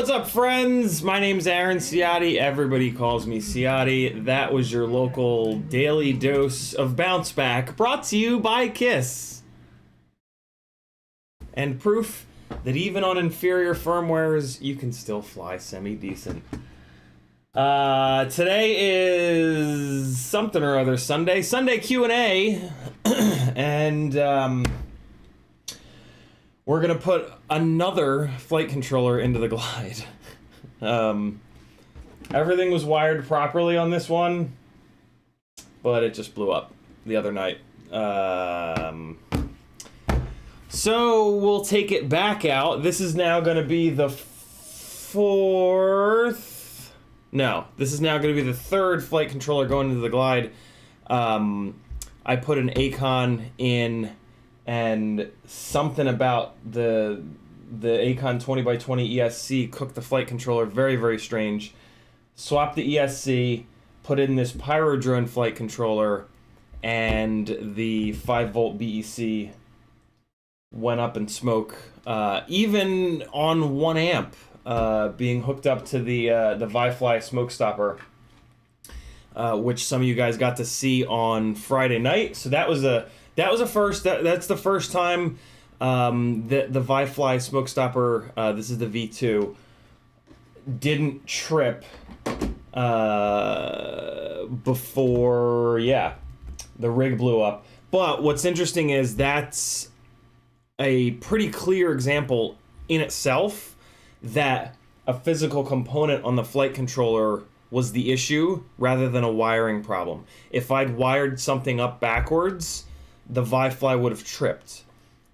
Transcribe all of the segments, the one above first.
What's up, friends? My name's Aaron Ciotti. Everybody calls me Ciotti. That was your local daily dose of bounce back, brought to you by Kiss. And proof that even on inferior firmwares, you can still fly semi-decent. Today is something or other Sunday Q&A, and we're gonna put another flight controller into the Glide. Everything was wired properly on this one, but it just blew up the other night. So we'll take it back out. This is now gonna be the fourth... No, this is now gonna be the third flight controller going into the Glide. I put an Acon in, and something about the Acon 20x20 ESC cooked the flight controller. Very, very strange. Swapped the ESC, put in this Pyrodrone flight controller, and the 5-volt BEC went up in smoke. Even on 1 amp, being hooked up to the Vifly smoke stopper, which some of you guys got to see on Friday night. So that was a first. That's the first time that the Vifly smoke stopper, this is the V2, didn't trip before, the rig blew up. But what's interesting is that's a pretty clear example in itself that a physical component on the flight controller was the issue rather than a wiring problem. If I'd wired something up backwards, the Vifly would have tripped.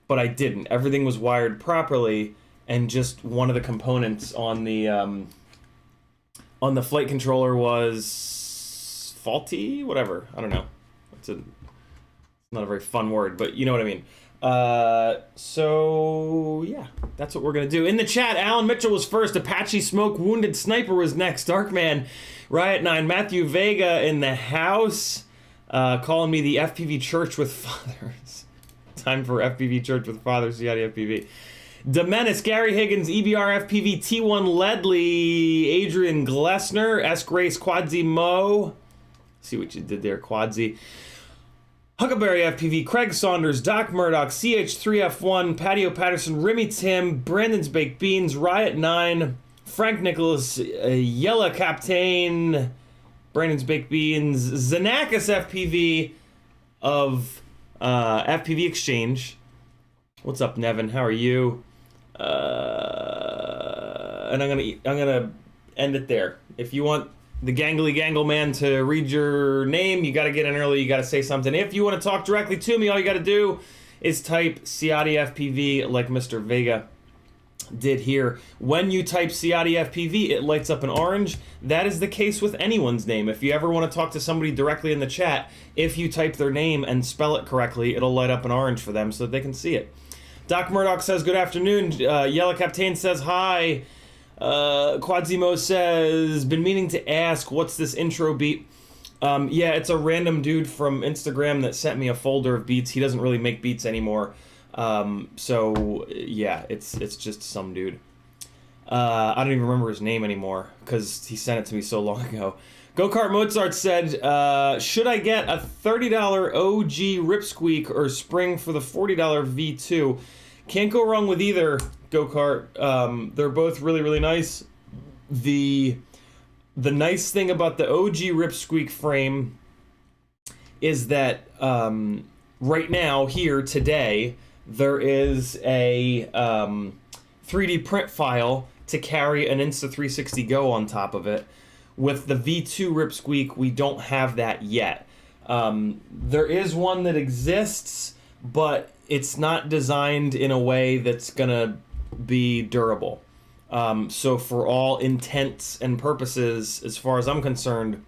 But I didn't. Everything was wired properly, and just one of the components on the flight controller was faulty, whatever. I don't know. It's not a very fun word, but you know what I mean. So yeah, that's what we're gonna do. In the chat, Alan Mitchell was first. Apache Smoke Wounded Sniper was next. Darkman, Riot 9, Matthew Vega in the house, calling me the FPV Church with Fathers. Time for FPV Church with Fathers. CiottiFPV. Demenis, Gary Higgins, EBR FPV, T1 Ledley, Adrian Glessner, S Grace, Quadzi Mo. See what you did there, Quadzi. Huckleberry FPV, Craig Saunders, Doc Murdoch, CH3F1, Patio Patterson, Remy Tim, Brandon's Baked Beans, Riot 9, Frank Nicholas, Yella Captain, Brandon's Baked Beans, Xenakis FPV of FPV Exchange. What's up, Nevin? How are you? And I'm gonna end it there. If you want the Gangly Gangle Man to read your name, you got to get in early, you got to say something. If you want to talk directly to me, all you got to do is type CiottiFPV like Mr. Vega did here. When you type CiottiFPV, it lights up in orange. That is the case with anyone's name. If you ever want to talk to somebody directly in the chat, if you type their name and spell it correctly, it'll light up in orange for them so that they can see it. Doc Murdoch says, good afternoon. Yellow Captain says, hi. Quadzimo says, been meaning to ask, what's this intro beat? Yeah, it's a random dude from Instagram that sent me a folder of beats. He doesn't really make beats anymore. So yeah, it's just some dude. I don't even remember his name anymore because he sent it to me so long ago. Go-Kart Mozart said, should I get a $30 OG Ripsqueak or Spring for the $40 V2? Can't go wrong with either, Go-Kart. They're both really, really nice. The nice thing about the OG Ripsqueak frame is that right now, here, today, there is a 3D print file to carry an Insta360 Go on top of it. With the V2 Ripsqueak, we don't have that yet. There is one that exists, but it's not designed in a way that's gonna be durable. So for all intents and purposes, as far as I'm concerned,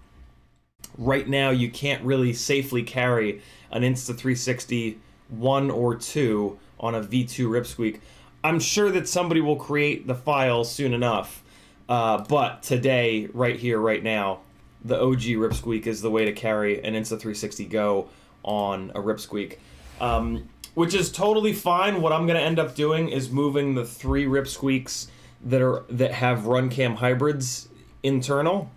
right now you can't really safely carry an Insta360 1 or 2 on a V2 Ripsqueak. I'm sure that somebody will create the file soon enough, but today, right here, right now, the OG Ripsqueak is the way to carry an Insta360 Go on a Ripsqueak. Which is totally fine. What I'm going to end up doing is moving the 3 Ripsqueaks that have RunCam hybrids internal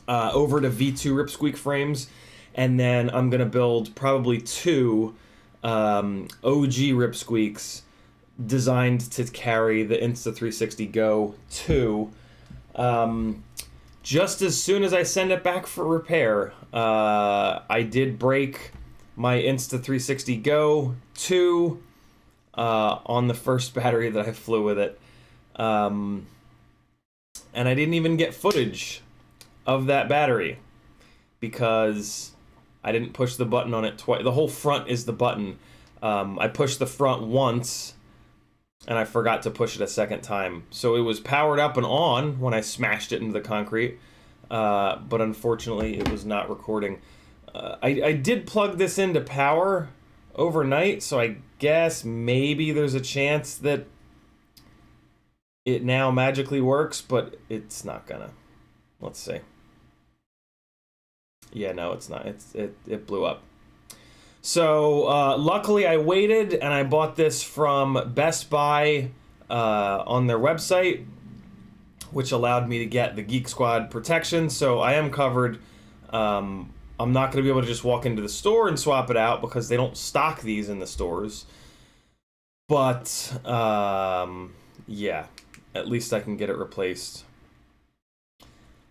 over to V2 Ripsqueak frames, and then I'm going to build probably 2 OG Ripsqueaks designed to carry the Insta360 Go 2. Just as soon as I send it back for repair, I did break my Insta360 Go 2 on the first battery that I flew with it. And I didn't even get footage of that battery because I didn't push the button on it twice. The whole front is the button. I pushed the front once and I forgot to push it a second time. So it was powered up and on when I smashed it into the concrete, but unfortunately it was not recording. I did plug this into power overnight, so I guess maybe there's a chance that it now magically works, but it's not gonna. Let's see. Yeah, no, it's not. It blew up. So luckily I waited and I bought this from Best Buy on their website, which allowed me to get the Geek Squad protection, so I am covered. I'm not going to be able to just walk into the store and swap it out because they don't stock these in the stores. But, yeah, at least I can get it replaced.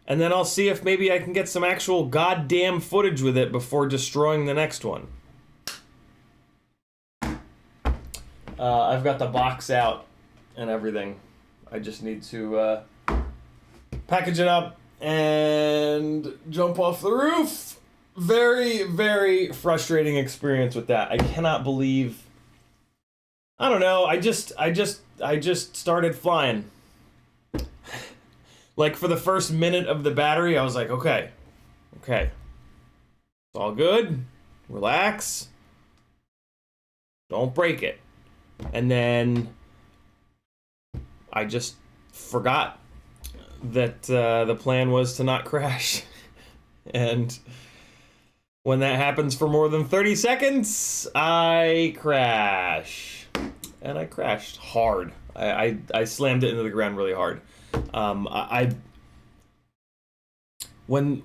And then I'll see if maybe I can get some actual goddamn footage with it before destroying the next one. I've got the box out and everything. I just need to package it up and jump off the roof. Very, very frustrating experience with that. I cannot believe. I don't know. I just started flying. Like for the first minute of the battery, I was like, okay, it's all good. Relax. Don't break it. And then I just forgot that the plan was to not crash. And when that happens for more than 30 seconds, I crash. And I crashed hard. I slammed it into the ground really hard. When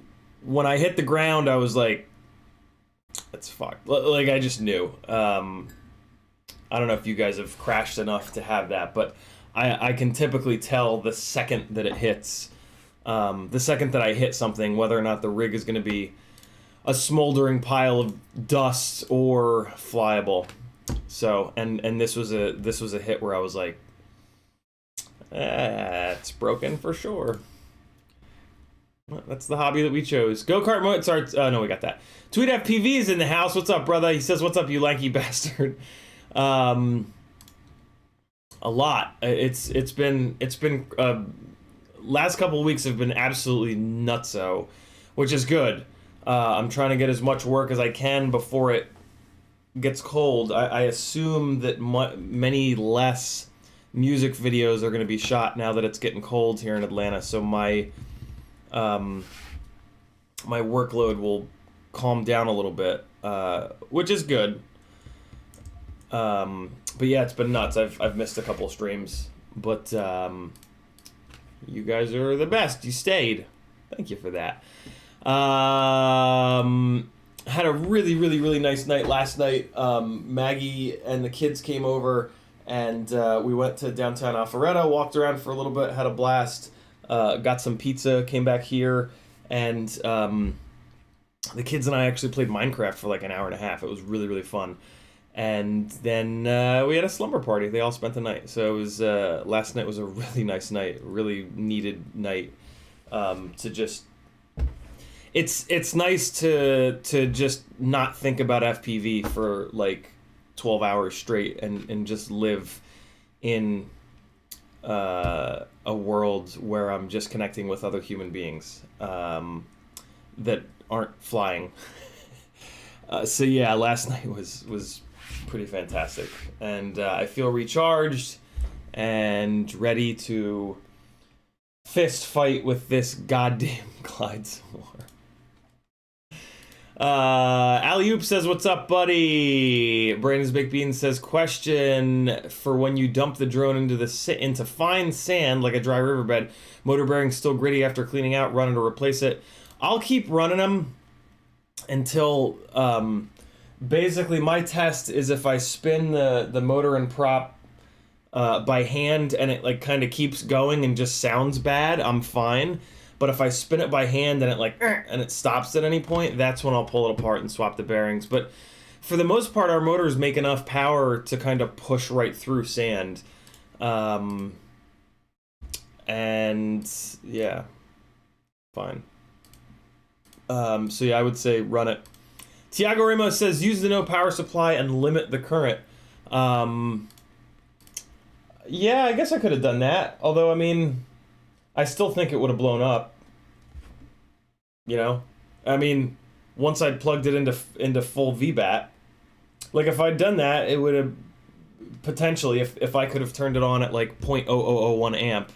I hit the ground, I was like, that's fucked. Like, I just knew. I don't know if you guys have crashed enough to have that, but I can typically tell the second that it hits, the second that I hit something, whether or not the rig is going to be a smoldering pile of dust or flyable. So, and this was a hit where I was like, it's broken for sure. Well, that's the hobby that we chose. Go-kart Mozart. Oh, no, we got that. CiottiFPV is in the house. What's up, brother? He says, what's up, you lanky bastard? A lot. It's been last couple of weeks have been absolutely nutso, which is good. I'm trying to get as much work as I can before it gets cold. I assume that many less music videos are going to be shot now that it's getting cold here in Atlanta, so my workload will calm down a little bit, which is good. But yeah, it's been nuts. I've missed a couple streams, but you guys are the best. You stayed. Thank you for that. Had a really nice night last night. Maggie and the kids came over, and we went to downtown Alpharetta, walked around for a little bit, had a blast, got some pizza, came back here, and the kids and I actually played Minecraft for like an hour and a half. It was really fun. And then we had a slumber party. They all spent the night. So it was last night was a really nice night, really needed night to just. It's nice to just not think about FPV for like 12 hours straight and just live in a world where I'm just connecting with other human beings that aren't flying. So yeah, last night was pretty fantastic, and I feel recharged and ready to fist fight with this goddamn Glide some more. Alley-oop says, what's up, buddy? Brandon's Baked Beans says, question for when you dump the drone into fine sand like a dry riverbed, motor bearings still gritty after cleaning out, running to replace it. I'll keep running them until basically my test is if I spin the motor and prop by hand and it like kind of keeps going and just sounds bad, I'm fine. But if I spin it by hand and it like and it stops at any point, that's when I'll pull it apart and swap the bearings. But for the most part, our motors make enough power to kind of push right through sand. And yeah, fine. So yeah, I would say run it. Tiago Ramos says, use the no power supply and limit the current. Yeah, I guess I could have done that. Although, I mean, I still think it would have blown up. You know? I mean, once I'd plugged it into full VBAT, like if I'd done that, it would have potentially, if I could have turned it on at like 0.0001 amp,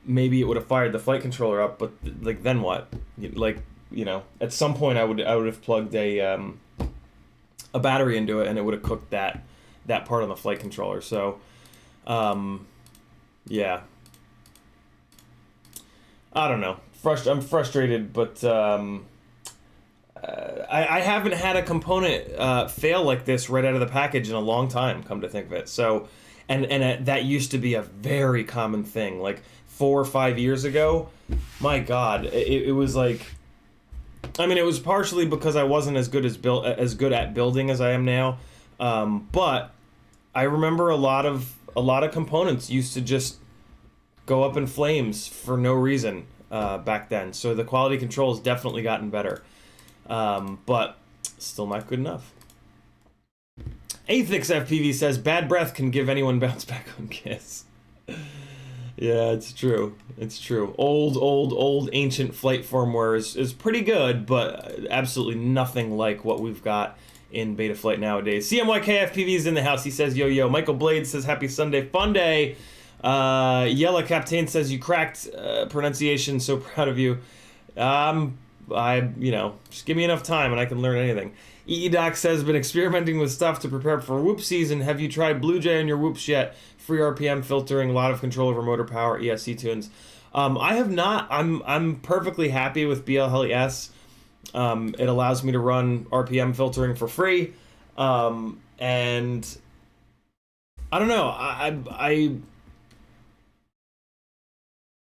maybe it would have fired the flight controller up. But like then what? Like, you know, at some point I would have plugged a battery into it, and it would have cooked that part on the flight controller. So yeah, I don't know. I'm frustrated, but I haven't had a component fail like this right out of the package in a long time, come to think of it. So, and that used to be a very common thing. Like 4 or 5 years ago, my God, it was like, I mean, it was partially because I wasn't as good at building as I am now. But I remember a lot of components used to just go up in flames for no reason back then. So the quality control has definitely gotten better. But still not good enough. Aethix FPV says, bad breath can give anyone bounce back on Kiss. Yeah, it's true. It's true. Old ancient flight firmware is pretty good, but absolutely nothing like what we've got in Betaflight nowadays. CMYK FPV is in the house. He says, yo, yo. Michael Blade says, happy Sunday fun day. Yella Captain says, you cracked pronunciation. So proud of you. Just give me enough time and I can learn anything. EEDoc says, been experimenting with stuff to prepare for whoop season. Have you tried Blue Jay on your whoops yet? Free RPM filtering, a lot of control over motor power, ESC tunes. I have not. I'm perfectly happy with BL Heli S. It allows me to run RPM filtering for free. And I don't know.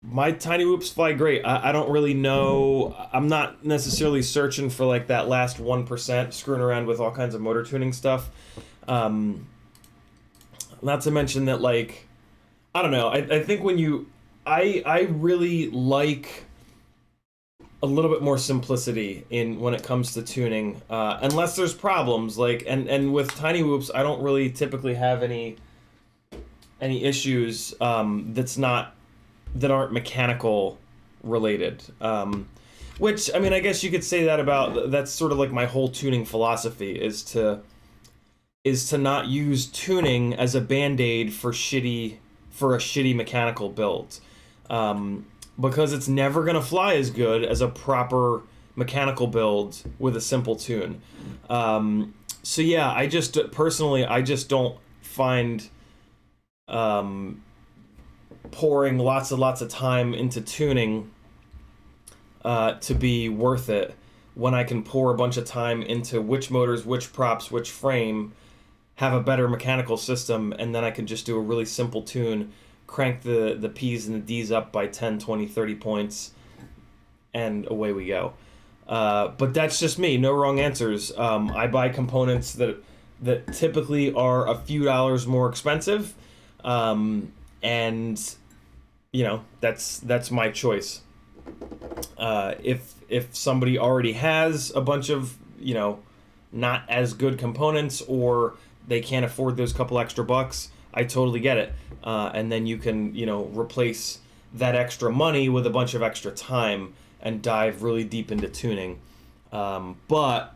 My tiny whoops fly great. I don't really know. I'm not necessarily searching for like that last 1%, screwing around with all kinds of motor tuning stuff. Not to mention that, like, I don't know. I think I really like a little bit more simplicity when it comes to tuning, unless there's problems. Like, and with tiny whoops, I don't really typically have any issues that aren't mechanical related. Which, I mean, I guess you could say that's sort of like my whole tuning philosophy is to not use tuning as a band-aid for a shitty mechanical build. Because it's never gonna fly as good as a proper mechanical build with a simple tune. So yeah, I just don't find pouring lots of time into tuning to be worth it when I can pour a bunch of time into which motors, which props, which frame, have a better mechanical system, and then I can just do a really simple tune, crank the P's and the D's up by 10, 20, 30 points, and away we go. But that's just me, no wrong answers. I buy components that typically are a few dollars more expensive, and you know, that's my choice. If somebody already has a bunch of, you know, not as good components, or they can't afford those couple extra bucks, I totally get it. And then you can, you know, replace that extra money with a bunch of extra time and dive really deep into tuning. But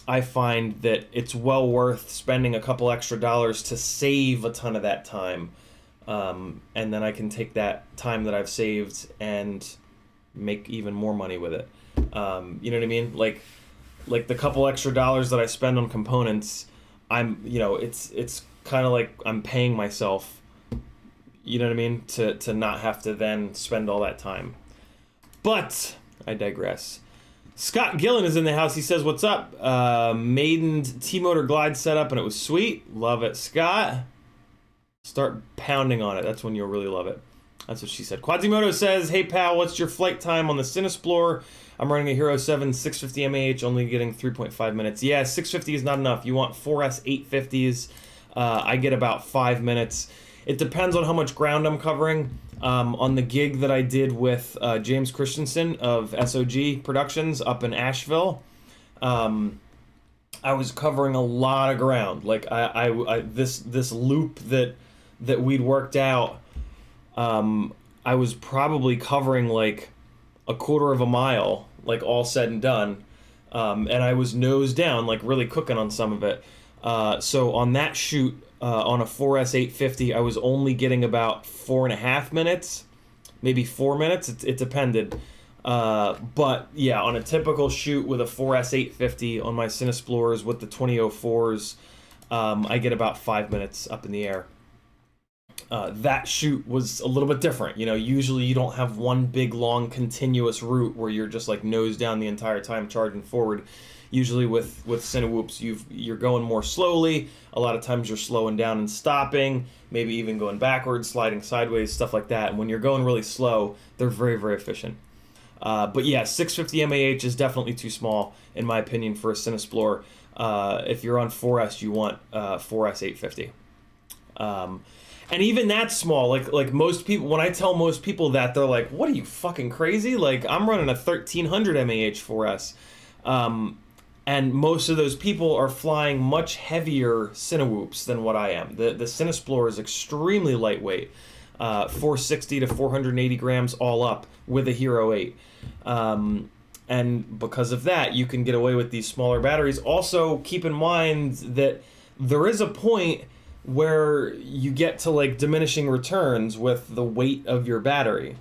I find that it's well worth spending a couple extra dollars to save a ton of that time. And then I can take that time that I've saved and make even more money with it. You know what I mean? Like the couple extra dollars that I spend on components, it's kind of like I'm paying myself, you know what I mean? To not have to then spend all that time. But I digress. Scott Gillen is in the house. He says, what's up? Maidened T-motor glide setup, and it was sweet. Love it, Scott. Start pounding on it. That's when you'll really love it. That's what she said. Quasimodo says, hey pal, what's your flight time on the Cinesplorer? I'm running a Hero 7 650 mAh, only getting 3.5 minutes. Yeah, 650 is not enough. You want 4S 850s. I get about 5 minutes. It depends on how much ground I'm covering. On the gig that I did with James Christensen of SOG Productions up in Asheville, I was covering a lot of ground. Like this loop that we'd worked out, I was probably covering like a quarter of a mile, like all said and done. and I was nose down, like really cooking on some of it. So on that shoot, on a 4S 850, I was only getting about 4.5 minutes, maybe 4 minutes. It depended. But yeah, on a typical shoot with a 4S 850 on my Cinesplores with the 2004s, I get about 5 minutes up in the air. That shoot was a little bit different. You know, usually you don't have one big long continuous route where you're just like nose down the entire time charging forward. Usually with Cinewhoops, you're going more slowly. A lot of times you're slowing down and stopping, maybe even going backwards, sliding sideways, stuff like that. And when you're going really slow, they're very, very efficient. But yeah, 650 mAh is definitely too small, in my opinion, for a Cinesplore. If you're on 4S, you want 4S 850. And even that's small. Like most people, when I tell most people that, they're like, "What are you, fucking crazy? Like, I'm running a 1300 mAh 4S." And most of those people are flying much heavier Cinewhoops than what I am. The Cinesplore is extremely lightweight, 460 to 480 grams all up with a Hero 8. And because of that, you can get away with these smaller batteries. Also, keep in mind that there is a point where you get to like diminishing returns with the weight of your battery.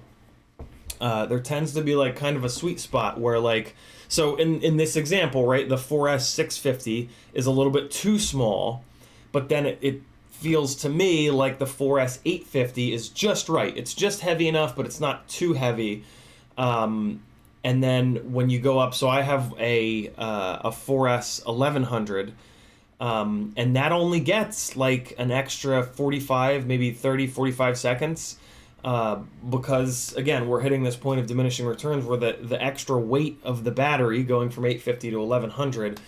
There tends to be like kind of a sweet spot where like, so in this example, right, the 4S 650 is a little bit too small, but then it feels to me like the 4S 850 is just right. It's just heavy enough, but it's not too heavy. And then when you go up, so I have a 4S 1100, and that only gets like an extra 45, maybe 30, 45 seconds. Because again, we're hitting this point of diminishing returns where the extra weight of the battery going from 850 to 1100,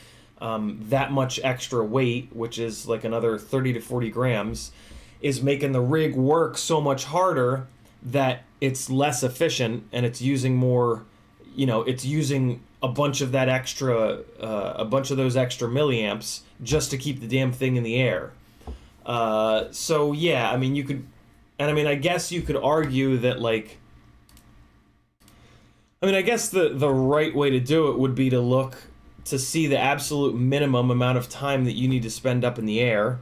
that much extra weight, which is like another 30 to 40 grams, is making the rig work so much harder that it's less efficient, and it's using more, you know, it's using a bunch of that extra, a bunch of those extra milliamps just to keep the damn thing in the air. So yeah, I mean, you could, and I mean, I guess you could argue that, like, I mean, I guess the right way to do it would be to look to see the absolute minimum amount of time that you need to spend up in the air,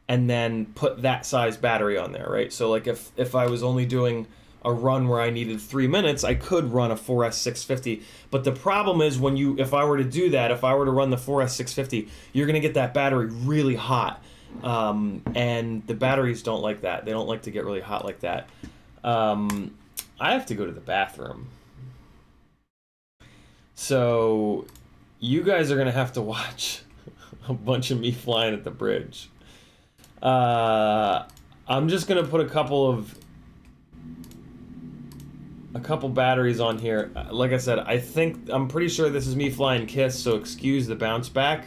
and then put that size battery on there, right? So like if I was only doing a run where I needed 3 minutes, I could run a 4S 650. But the problem is if I were to do that, if I were to run the 4S 650, you're gonna get that battery really hot. And the batteries don't like that. They don't like to get really hot like that. I have to go to the bathroom. So you guys are gonna have to watch a bunch of me flying at the bridge. I'm just gonna put a couple batteries on here. Like I said, I'm pretty sure this is me flying Kiss, so excuse the bounce back.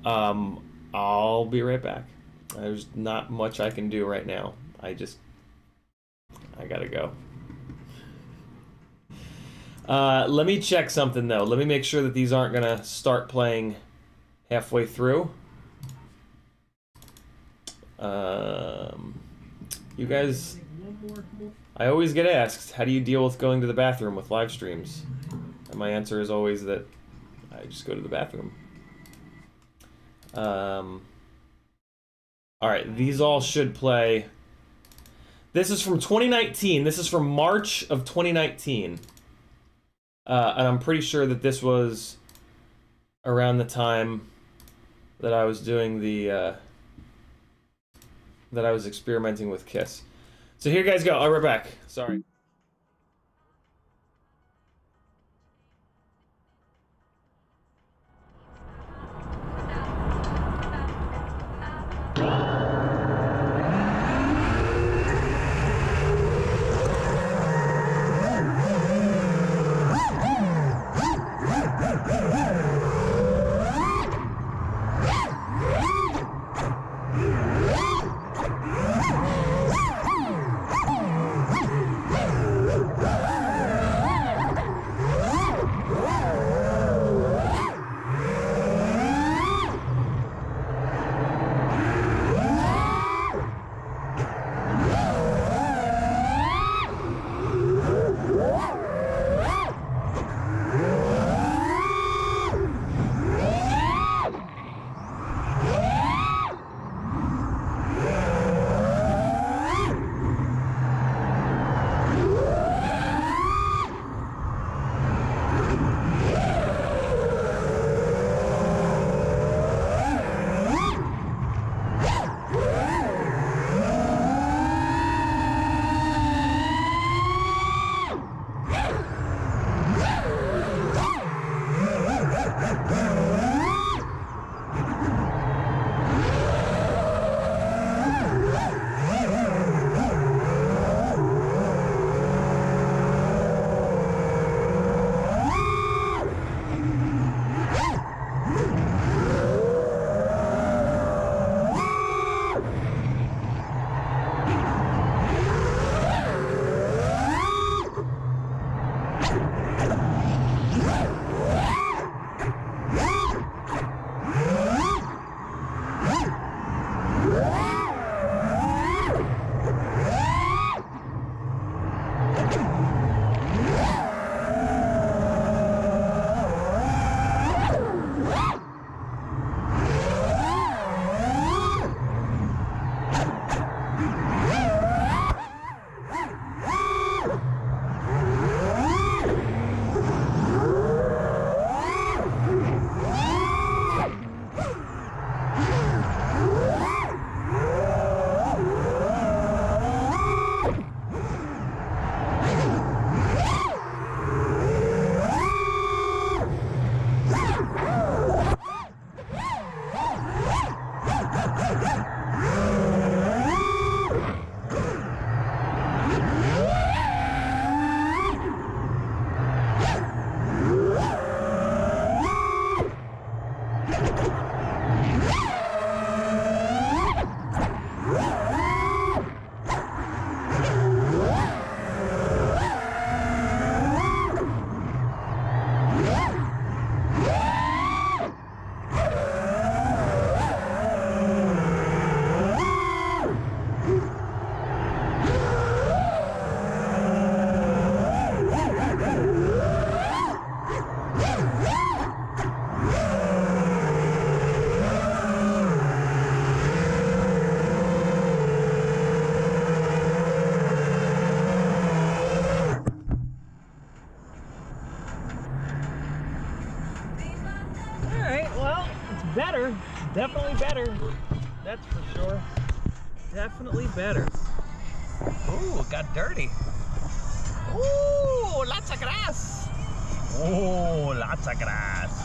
I'll be right back. There's not much I can do right now. I gotta go. Let me check something though. Let me make sure that these aren't gonna start playing halfway through. You guys, I always get asked, how do you deal with going to the bathroom with live streams? And my answer is always that I just go to the bathroom. Alright, these all should play. This is from 2019. This is from March of 2019. And I'm pretty sure that this was around the time that I was doing the, that I was experimenting with Kiss. So here you guys go. I'll be right back. Sorry. Better, definitely better. That's for sure. Definitely better. Ooh, it got dirty. Ooh, lots of grass. Oh, lots of grass.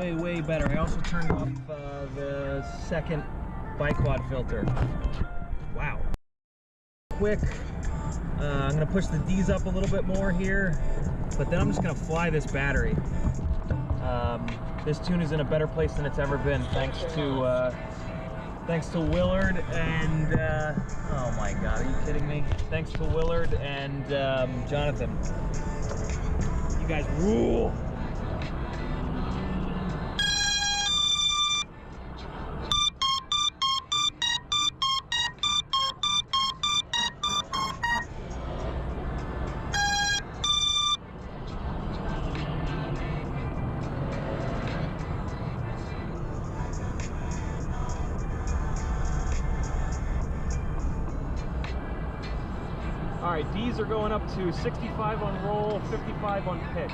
Way better. I also turned off the second biquad filter. Wow. Quick. I'm going to push the D's up a little bit more here. but then I'm just gonna fly this battery. This tune is in a better place than it's ever been, thanks to Willard and, oh my God, are you kidding me? Thanks to Willard and Jonathan. You guys rule. All right, D's are going up to 65 on roll, 55 on pitch.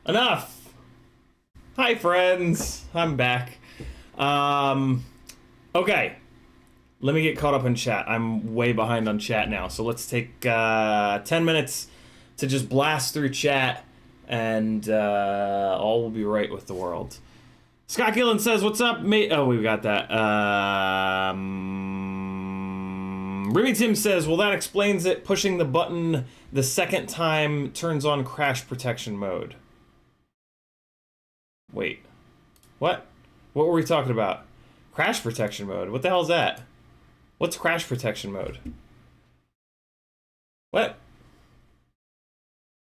Enough! Hi friends, I'm back. Okay, let me get caught up in chat. I'm way behind on chat now, so let's take 10 minutes to just blast through chat, and all will be right with the world. Scott Gillen says, what's up, mate? Oh, we've got that. Remy Tim says, well, that explains it. Pushing the button the second time turns on crash protection mode. Wait, what? What were we talking about? Crash protection mode? What the hell is that? What's crash protection mode? What?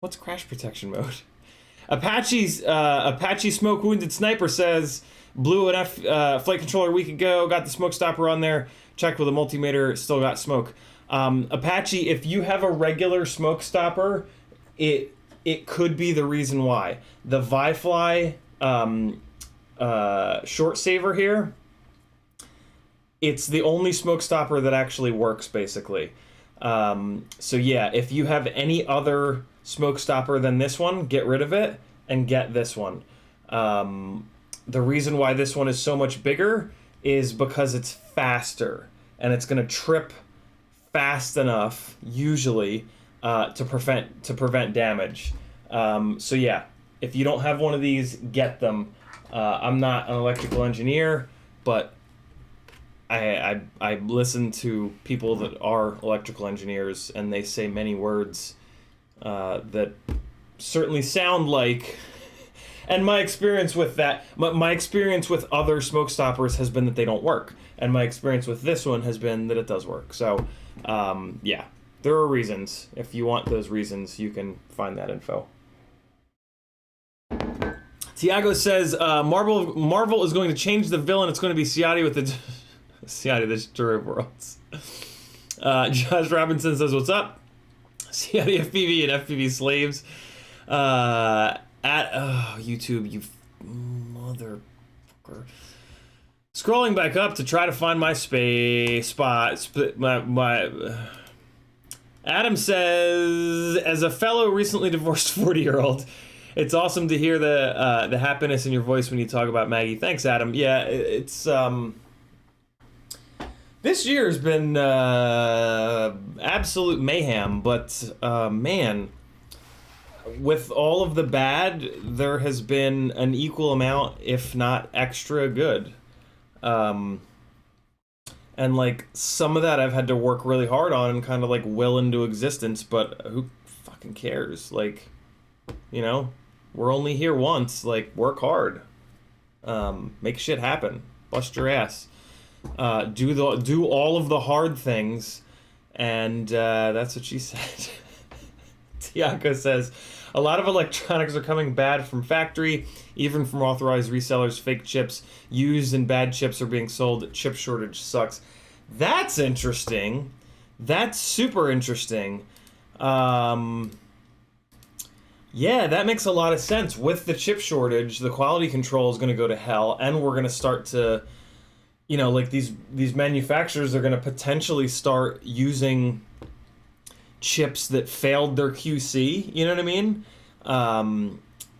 What's crash protection mode? Apache Smoke Wounded Sniper says, blew an flight controller a week ago, got the smoke stopper on there, checked with a multimeter, still got smoke. Apache, if you have a regular smoke stopper, it could be the reason why. The Vifly short saver here, it's the only smoke stopper that actually works, basically. So yeah, if you have any other smoke stopper than this one, get rid of it and get this one. The reason why this one is so much bigger is because it's faster, and it's going to trip fast enough, usually, to prevent damage. So yeah, if you don't have one of these, get them. I'm not an electrical engineer, but I listen to people that are electrical engineers, and they say many words that certainly sound like. And my experience with that, my experience with other smoke stoppers has been that they don't work, and my experience with this one has been that it does work. So, yeah, there are reasons. If you want those reasons, you can find that info. Tiago says Marvel is going to change the villain. It's going to be Ciotti with the Ciotti, the Destroyer of Worlds. Josh Robinson says, "What's up? CiottiFPV and FPV slaves." YouTube, you motherfucker. Scrolling back up to try to find my spot. Adam says, as a fellow recently divorced 40-year-old, it's awesome to hear the happiness in your voice when you talk about Maggie. Thanks, Adam. Yeah, it's this year has been absolute mayhem, but man, with all of the bad, there has been an equal amount, if not extra good. And like some of that I've had to work really hard on and kind of like will into existence, but who fucking cares? Like, you know, we're only here once. Like, work hard, make shit happen, bust your ass, do all of the hard things, and that's what she said. Tiago says, a lot of electronics are coming bad from factory, even from authorized resellers. Fake chips used and bad chips are being sold. Chip shortage sucks. That's interesting. That's super interesting. Yeah, that makes a lot of sense. With the chip shortage, the quality control is going to go to hell, and we're going to start to, you know, like these manufacturers are going to potentially start using chips that failed their QC, you know what I mean?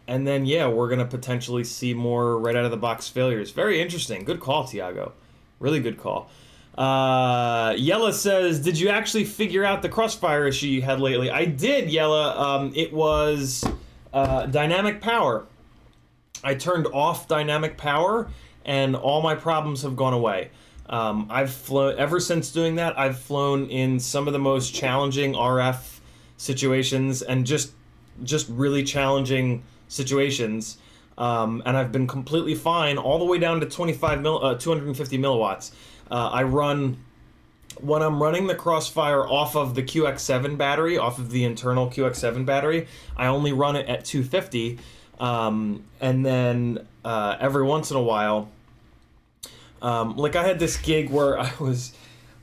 And then, yeah, we're going to potentially see more right out of the box failures. Very interesting. Good call, Tiago. Really good call. Yella says, did you actually figure out the crossfire issue you had lately? I did, Yella. It was dynamic power. I turned off dynamic power, and all my problems have gone away. I've flown ever since doing that. I've flown in some of the most challenging RF situations and just really challenging situations, and I've been completely fine all the way down to 250 milliwatts. When I'm running the crossfire off of the QX7 battery, off of the internal QX7 battery, I only run it at 250, and then every once in a while. Like I had this gig where I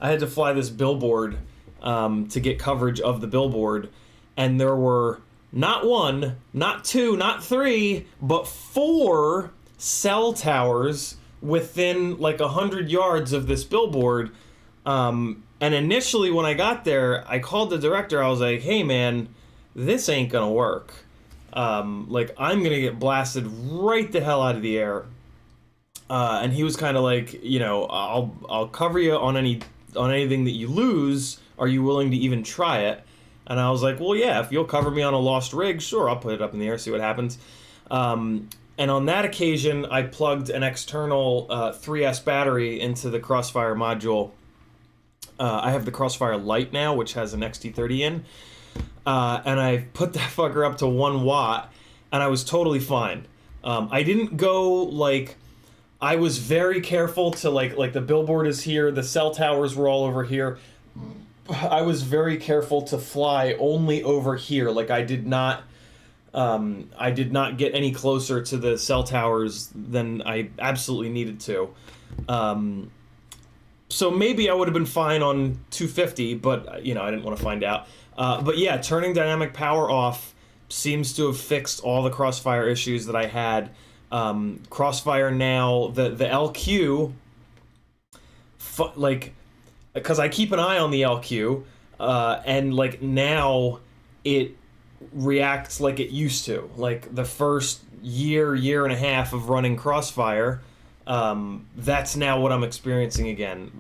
had to fly this billboard to get coverage of the billboard, and there were not one, not two, not three, but 4 cell towers within like 100 yards of this billboard. And initially when I got there, I called the director. I was like, hey man, this ain't gonna work. Like I'm gonna get blasted right the hell out of the air. And he was kind of like, you know, I'll cover you on anything that you lose. Are you willing to even try it? And I was like, well, yeah, if you'll cover me on a lost rig, sure, I'll put it up in the air, see what happens. And on that occasion, I plugged an external 3S battery into the Crossfire module. I have the Crossfire Lite now, which has an XT30 in. And I put that fucker up to 1 watt, and I was totally fine. I didn't go like... I was very careful to like the billboard is here, the cell towers were all over here. I was very careful to fly only over here. Like I did not get any closer to the cell towers than I absolutely needed to. So maybe I would have been fine on 250, but you know, I didn't want to find out. But yeah, turning dynamic power off seems to have fixed all the crossfire issues that I had. Crossfire now, the LQ, like, because I keep an eye on the LQ, and like now it reacts like it used to. Like the first year and a half of running Crossfire, that's now what I'm experiencing again.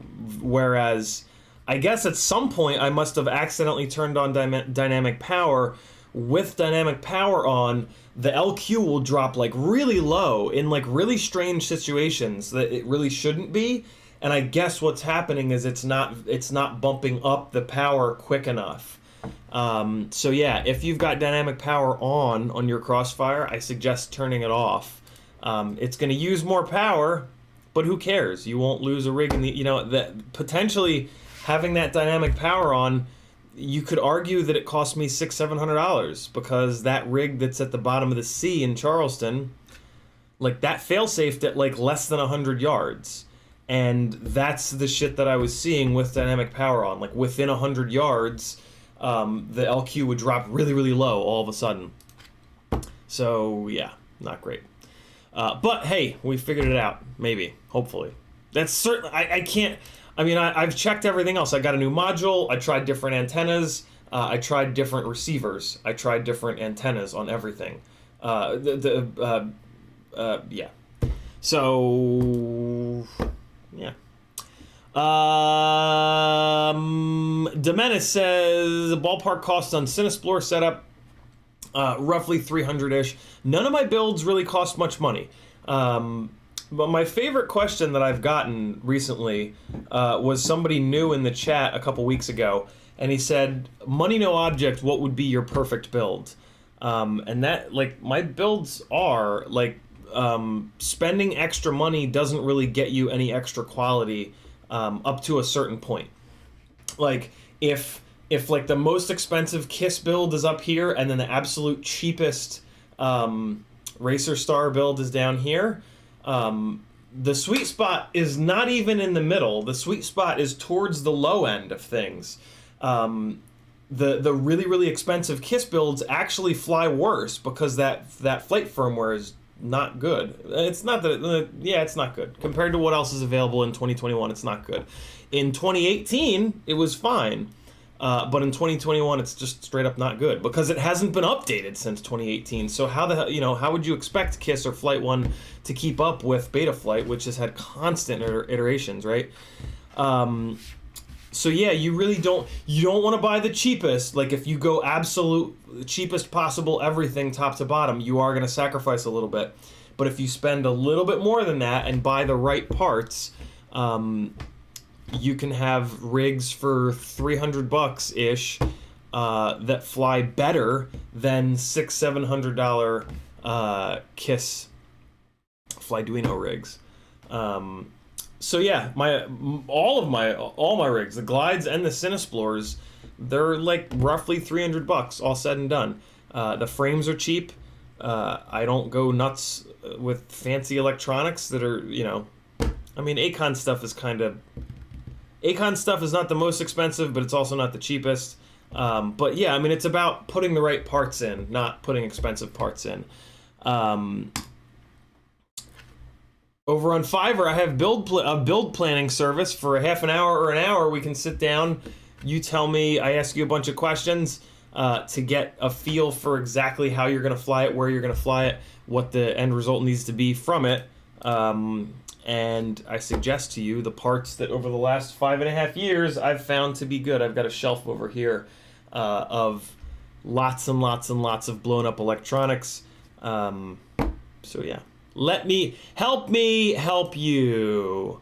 Whereas I guess at some point I must have accidentally turned on dynamic power. With dynamic power on, the LQ will drop like really low in like really strange situations that it really shouldn't be. And I guess what's happening is it's not bumping up the power quick enough. So yeah, if you've got dynamic power on your Crossfire, I suggest turning it off. It's going to use more power, but who cares? You won't lose a rig in the, you know, that potentially having that dynamic power on, you could argue that it cost me $600-700 because that rig that's at the bottom of the sea in Charleston, like that fail-safed at like less than 100 yards. And that's the shit that I was seeing with dynamic power on. Like within 100 yards, the LQ would drop really, really low all of a sudden. So yeah, not great. But hey, we figured it out. Maybe, hopefully. That's certain. I can't. I mean, I've checked everything else. I got a new module. I tried different antennas. I tried different receivers. I tried different antennas on everything. Yeah. So yeah. Demenis says ballpark cost on Cinesplorer setup roughly 300-ish. None of my builds really cost much money. But my favorite question that I've gotten recently was somebody new in the chat a couple weeks ago, and he said, "Money no object, what would be your perfect build?" And that, like, my builds are like spending extra money doesn't really get you any extra quality up to a certain point. Like if like the most expensive KISS build is up here and then the absolute cheapest Racer Star build is down here, the sweet spot is not even in the middle. The sweet spot is towards the low end of things. The really, really expensive KISS builds actually fly worse because that flight firmware is not good. It's not that, yeah, it's not good. Compared to what else is available in 2021, it's not good. In 2018, it was fine. But in 2021, it's just straight up not good because it hasn't been updated since 2018. So how the hell, how would you expect KISS or Flight 1 to keep up with Betaflight, which has had constant iterations, right? So yeah, you don't want to buy the cheapest. Like if you go absolute cheapest possible everything top to bottom, you are going to sacrifice a little bit. But if you spend a little bit more than that and buy the right parts, you can have rigs for $300 ish that fly better than $600-700 KISS Flyduino rigs. So yeah, all my rigs, the glides and the Cinesplores, they're like roughly $300 all said and done. The frames are cheap. I don't go nuts with fancy electronics that are, I mean, Acon stuff is not the most expensive, but it's also not the cheapest. But yeah, I mean, it's about putting the right parts in, not putting expensive parts in. Over on Fiverr, I have a build planning service for a half an hour or an hour. We can sit down. You tell me. I ask you a bunch of questions to get a feel for exactly how you're going to fly it, where you're going to fly it, what the end result needs to be from it. And I suggest to you the parts that over the last 5.5 years I've found to be good. I've got a shelf over here of lots and lots and lots of blown up electronics. So yeah. Let me help you.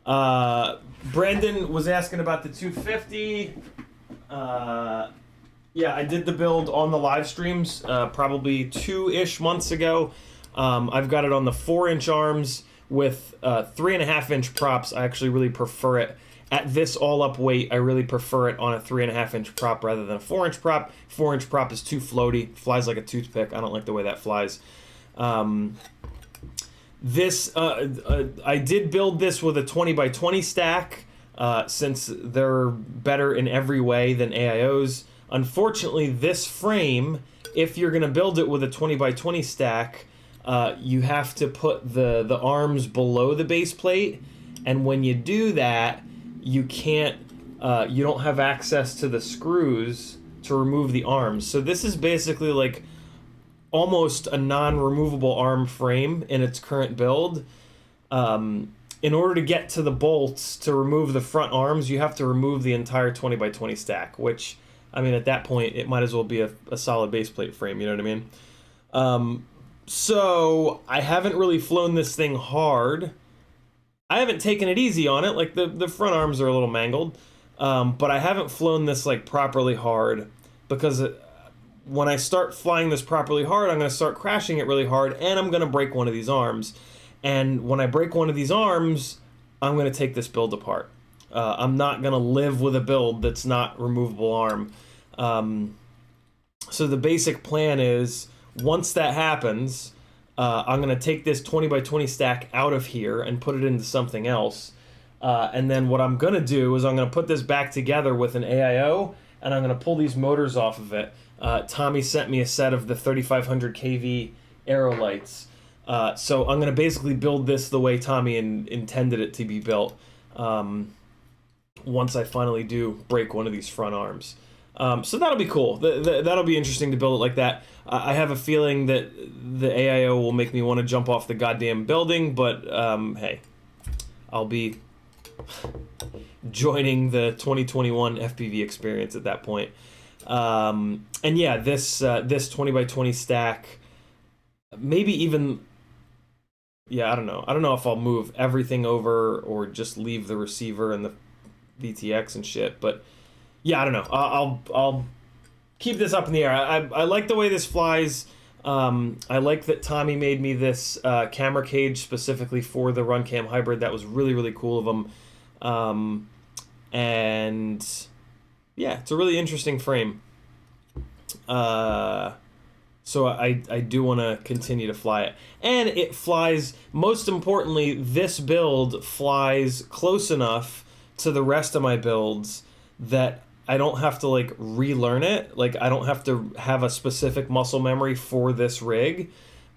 Brandon was asking about the 250. Yeah, I did the build on the live streams probably 2-ish months ago. I've got it on the 4-inch arms with 3.5-inch props. I actually really prefer it. At this all-up weight, I really prefer it on a 3.5-inch prop rather than a 4-inch prop. 4-inch prop is too floaty, flies like a toothpick. I don't like the way that flies. I did build this with a 20x20 stack since they're better in every way than AIOs. Unfortunately, this frame, if you're going to build it with a 20x20 stack, you have to put the arms below the base plate, and when you do that, you don't have access to the screws to remove the arms. So this is basically like almost a non-removable arm frame in its current build. In order to get to the bolts to remove the front arms, you have to remove the entire 20x20 stack, which, I mean, at that point, it might as well be a solid base plate frame, you know what I mean? So I haven't really flown this thing hard. I haven't taken it easy on it, like the front arms are a little mangled, but I haven't flown this like properly hard because when I start flying this properly hard, I'm going to start crashing it really hard, and I'm going to break one of these arms. And when I break one of these arms, I'm going to take this build apart. I'm not going to live with a build that's not removable arm. So the basic plan is, once that happens, I'm going to take this 20 by 20 stack out of here and put it into something else. And then what I'm going to do is I'm going to put this back together with an AIO, and I'm going to pull these motors off of it. Tommy sent me a set of the 3500 kV aero lights. So I'm going to basically build this the way Tommy intended it to be built once I finally do break one of these front arms. So that'll be cool. That'll be interesting to build it like that. I have a feeling that the AIO will make me want to jump off the goddamn building, but hey, I'll be joining the 2021 FPV experience at that point. And yeah, this 20 by 20 stack, maybe even, yeah, I don't know if I'll move everything over or just leave the receiver and the VTX and shit, but yeah, I don't know. I'll keep this up in the air. I like the way this flies. I like that Tommy made me this camera cage specifically for the Runcam Hybrid. That was really, really cool of him. And yeah, it's a really interesting frame. So I do want to continue to fly it. And it flies, most importantly, this build flies close enough to the rest of my builds that I don't have to like relearn it. Like I don't have to have a specific muscle memory for this rig.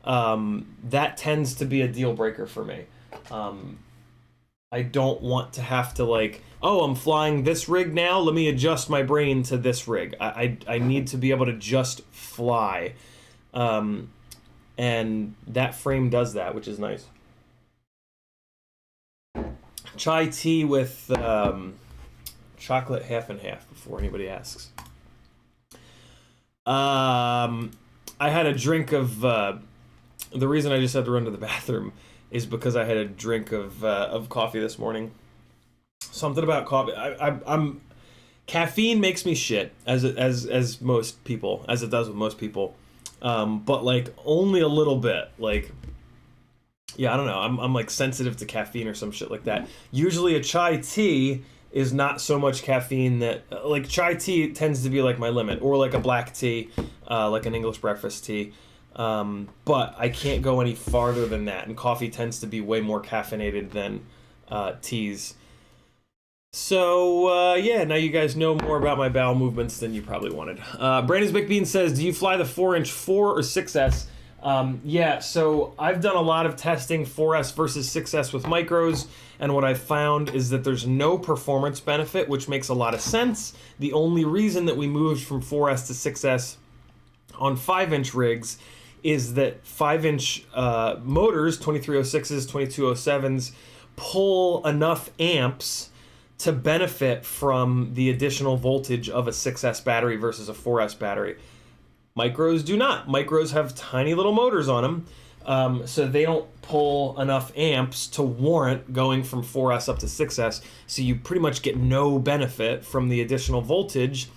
That tends to be a deal breaker for me. I don't want to have to like, oh, I'm flying this rig now, let me adjust my brain to this rig. I need to be able to just fly. And that frame does that, which is nice. Chai tea with chocolate half and half, before anybody asks. I had a drink of, the reason I just had to run to the bathroom is because I had a drink of coffee this morning. Something about coffee. I'm caffeine makes me shit, as most people, as it does with most people. But like only a little bit. Like, yeah, I don't know. I'm like sensitive to caffeine or some shit like that. Usually a chai tea is not so much caffeine that, like, chai tea tends to be like my limit, or like a black tea, like an English breakfast tea. But I can't go any farther than that, and coffee tends to be way more caffeinated than teas. So, yeah, now you guys know more about my bowel movements than you probably wanted. Brandon's McBean says, do you fly the 4-inch 4 or 6S? Yeah, so I've done a lot of testing 4S versus 6S with micros, and what I've found is that there's no performance benefit, which makes a lot of sense. The only reason that we moved from 4S to 6S on 5-inch rigs is that 5-inch motors, 2306s, 2207s, pull enough amps to benefit from the additional voltage of a 6S battery versus a 4S battery. Micros do not. Micros have tiny little motors on them, so they don't pull enough amps to warrant going from 4S up to 6S, so you pretty much get no benefit from the additional voltage.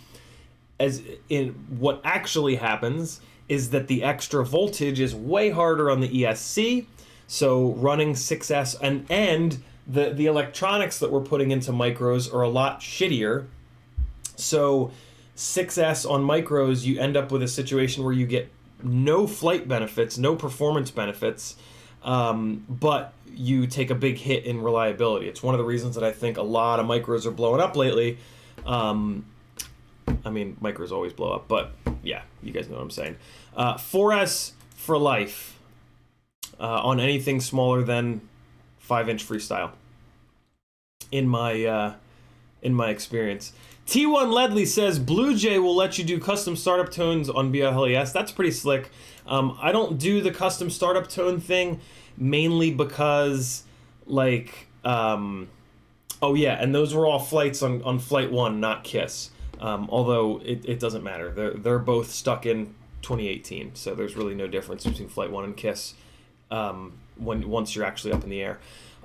As in, what actually happens is that the extra voltage is way harder on the ESC, so running 6S and the electronics that we're putting into micros are a lot shittier. So 6S on micros, you end up with a situation where you get no flight benefits, no performance benefits, but you take a big hit in reliability. It's one of the reasons that I think a lot of micros are blowing up lately. I mean, micros always blow up, but yeah, you guys know what I'm saying. 4S for life on anything smaller than 5-inch freestyle, in my experience. T1 Ledley says Blue Jay will let you do custom startup tones on BLHES. That's pretty slick. I don't do the custom startup tone thing mainly because, like, oh yeah, and those were all flights on Flight 1, not KISS. Although it doesn't matter. They're both stuck in 2018, so there's really no difference between Flight 1 and KISS once you're actually up in the air.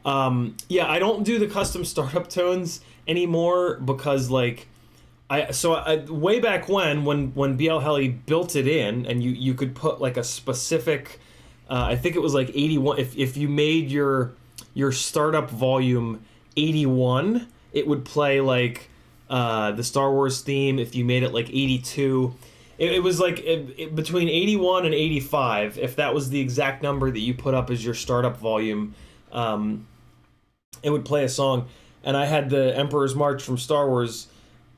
Yeah, I don't do the custom startup tones anymore because, like, way back when BLHeli built it in, and you could put like a specific, I think it was like 81. If you made your startup volume 81, it would play like the Star Wars theme. If you made it like 82, it was like between 81 and 85. If that was the exact number that you put up as your startup volume, it would play a song. And I had the Emperor's March from Star Wars,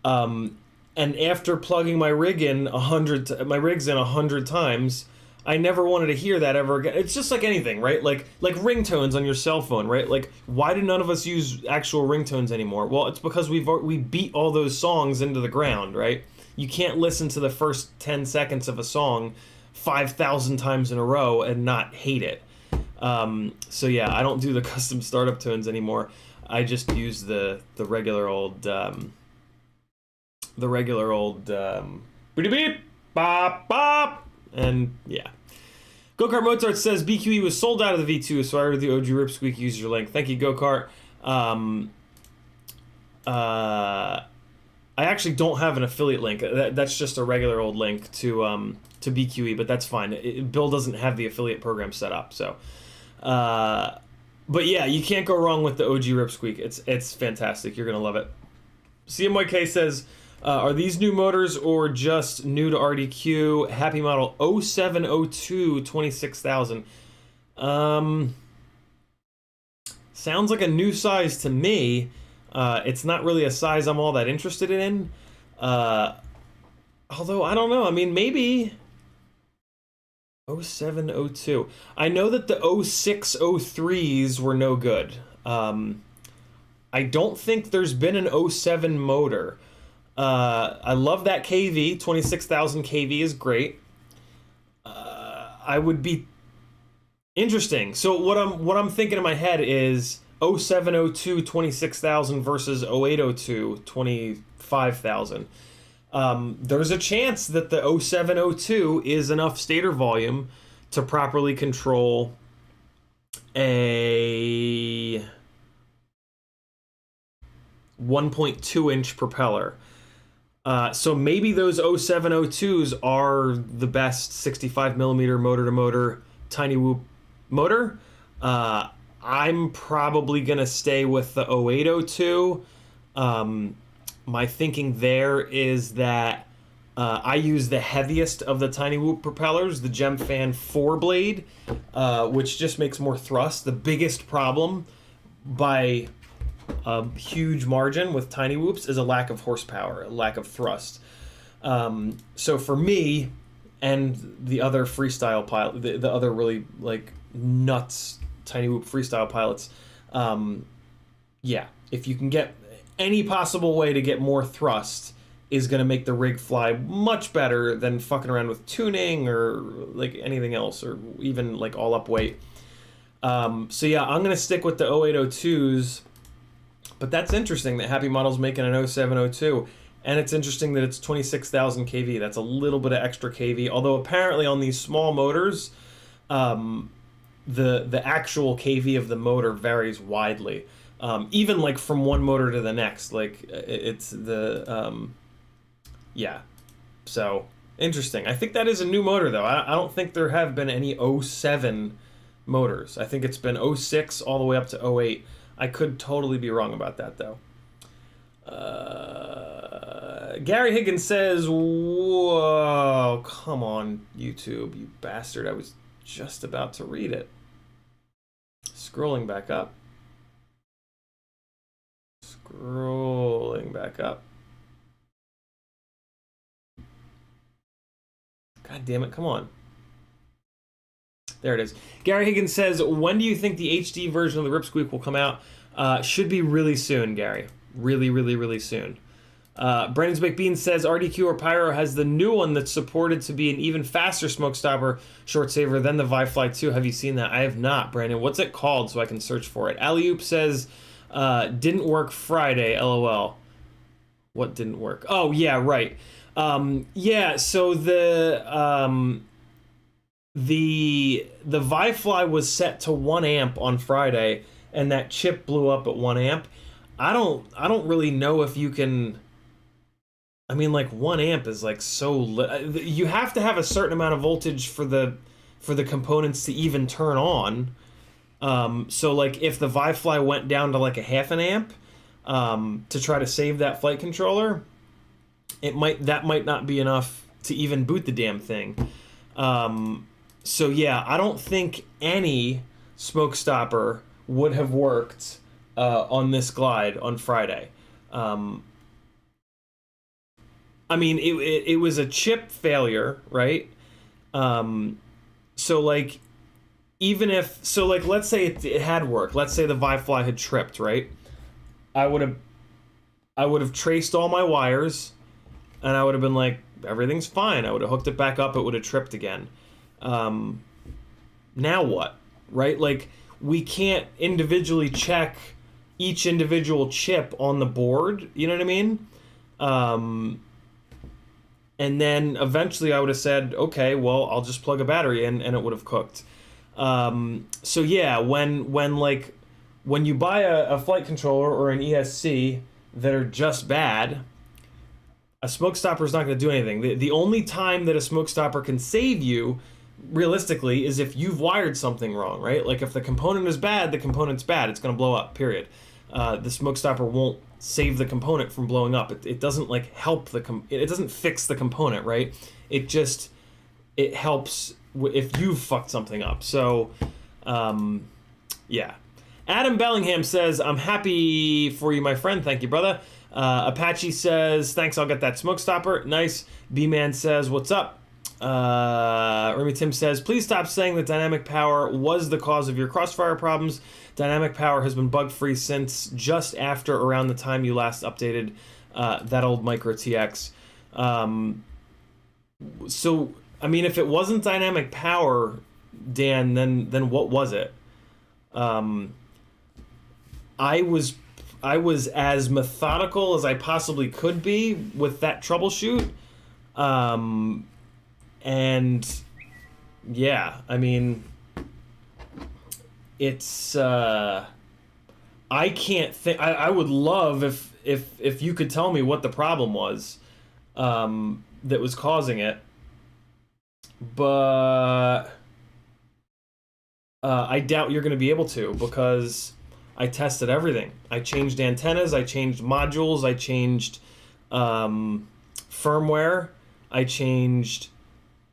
and after plugging my rigs in 100 times, I never wanted to hear that ever again. It's just like anything, right? Like ringtones on your cell phone, right? Like, why do none of us use actual ringtones anymore? Well, it's because we beat all those songs into the ground, right? You can't listen to the first 10 seconds of a song 5,000 times in a row and not hate it. So yeah, I don't do the custom startup tones anymore. I just use the regular old beep beep bop bop, and yeah. Go-Kart Mozart says BQE was sold out of the V2, so I ordered the OG Ripsqueak user link. Thank you, Go-Kart. I actually don't have an affiliate link. That's just a regular old link to BQE, but that's fine. Bill doesn't have the affiliate program set up, so. But yeah, you can't go wrong with the OG Ripsqueak. It's fantastic. You're gonna love it. CMYK says, are these new motors or just new to RDQ? Happy model 0702 26,000. Sounds like a new size to me. It's not really a size I'm all that interested in. Although, I don't know. I mean, maybe 0702. I know that the 0603s were no good. I don't think there's been an 07 motor. I love that KV. 26,000 KV is great. I would be interesting. So what I'm thinking in my head is 0702 26,000 versus 0802 25,000. There's a chance that the 0702 is enough stator volume to properly control a 1.2 inch propeller. So maybe those 0702s are the best 65 millimeter motor to motor tiny whoop motor. I'm probably gonna stay with the 0802. My thinking there is that I use the heaviest of the tiny whoop propellers, the Gemfan 4-blade, which just makes more thrust. The biggest problem by a huge margin with tiny whoops is a lack of horsepower, a lack of thrust. So for me and the other freestyle pilot, the other really like nuts tiny whoop freestyle pilots, yeah, if you can get any possible way to get more thrust is going to make the rig fly much better than fucking around with tuning or like anything else, or even like all up weight. So yeah, I'm going to stick with the 0802s, but that's interesting that Happy Model's making an 0702, and it's interesting that it's 26,000 kV. That's a little bit of extra kV, although apparently on these small motors, the actual kV of the motor varies widely. Even like from one motor to the next, like it's the, yeah, so interesting. I think that is a new motor though. I don't think there have been any 07 motors. I think it's been 06 all the way up to 08. I could totally be wrong about that though. Gary Higgins says, whoa, come on YouTube, you bastard. I was just about to read it. Scrolling back up. Scrolling back up. God damn it, come on. There it is. Gary Higgins says, when do you think the HD version of the Ripsqueak will come out? Should be really soon, Gary. Really, really, really soon. Brandon's Baked Beans says, RDQ or Pyro has the new one that's supported to be an even faster smoke stopper short saver than the Vifly 2. Have you seen that? I have not, Brandon. What's it called so I can search for it? Alley-oop says, didn't work Friday, LOL. What didn't work? Oh, yeah, right. Yeah, so the Vifly was set to 1 amp on Friday, and that chip blew up at 1 amp. I don't really know if you can. I mean, like 1 amp is like so. You have to have a certain amount of voltage for the components to even turn on. So like if the Vifly went down to like a 0.5 amp to try to save that flight controller, that might not be enough to even boot the damn thing. So yeah, I don't think any smoke stopper would have worked on this glide on Friday. I mean, it was a chip failure, right? So like, even if, so like, let's say it had worked. Let's say the Vifly had tripped, right? I would have traced all my wires, and I would have been like, everything's fine. I would have hooked it back up. It would have tripped again. Now what, right? Like, we can't individually check each individual chip on the board. You know what I mean? And then eventually I would have said, okay, well, I'll just plug a battery in, and it would have cooked. So yeah, when you buy a flight controller or an ESC that are just bad, a smoke stopper is not going to do anything. The only time that a smoke stopper can save you, realistically, is if you've wired something wrong, right? Like, if the component is bad, the component's bad. It's going to blow up, period. The smoke stopper won't save the component from blowing up. It doesn't, like, help it doesn't fix the component, right? It helps if you've fucked something up. So, yeah. Adam Bellingham says, I'm happy for you, my friend. Thank you, brother. Apache says, thanks, I'll get that smoke stopper. Nice. B-Man says, what's up? Remy Tim says, please stop saying that dynamic power was the cause of your crossfire problems. Dynamic power has been bug-free since just after around the time you last updated that old Micro TX. So, I mean, if it wasn't dynamic power, Dan, then what was it? I was as methodical as I possibly could be with that troubleshoot. And yeah, I mean, it's I can't think. I would love if you could tell me what the problem was that was causing it, but I doubt you're going to be able to, because I tested everything. I changed antennas, I changed modules, I changed firmware, I changed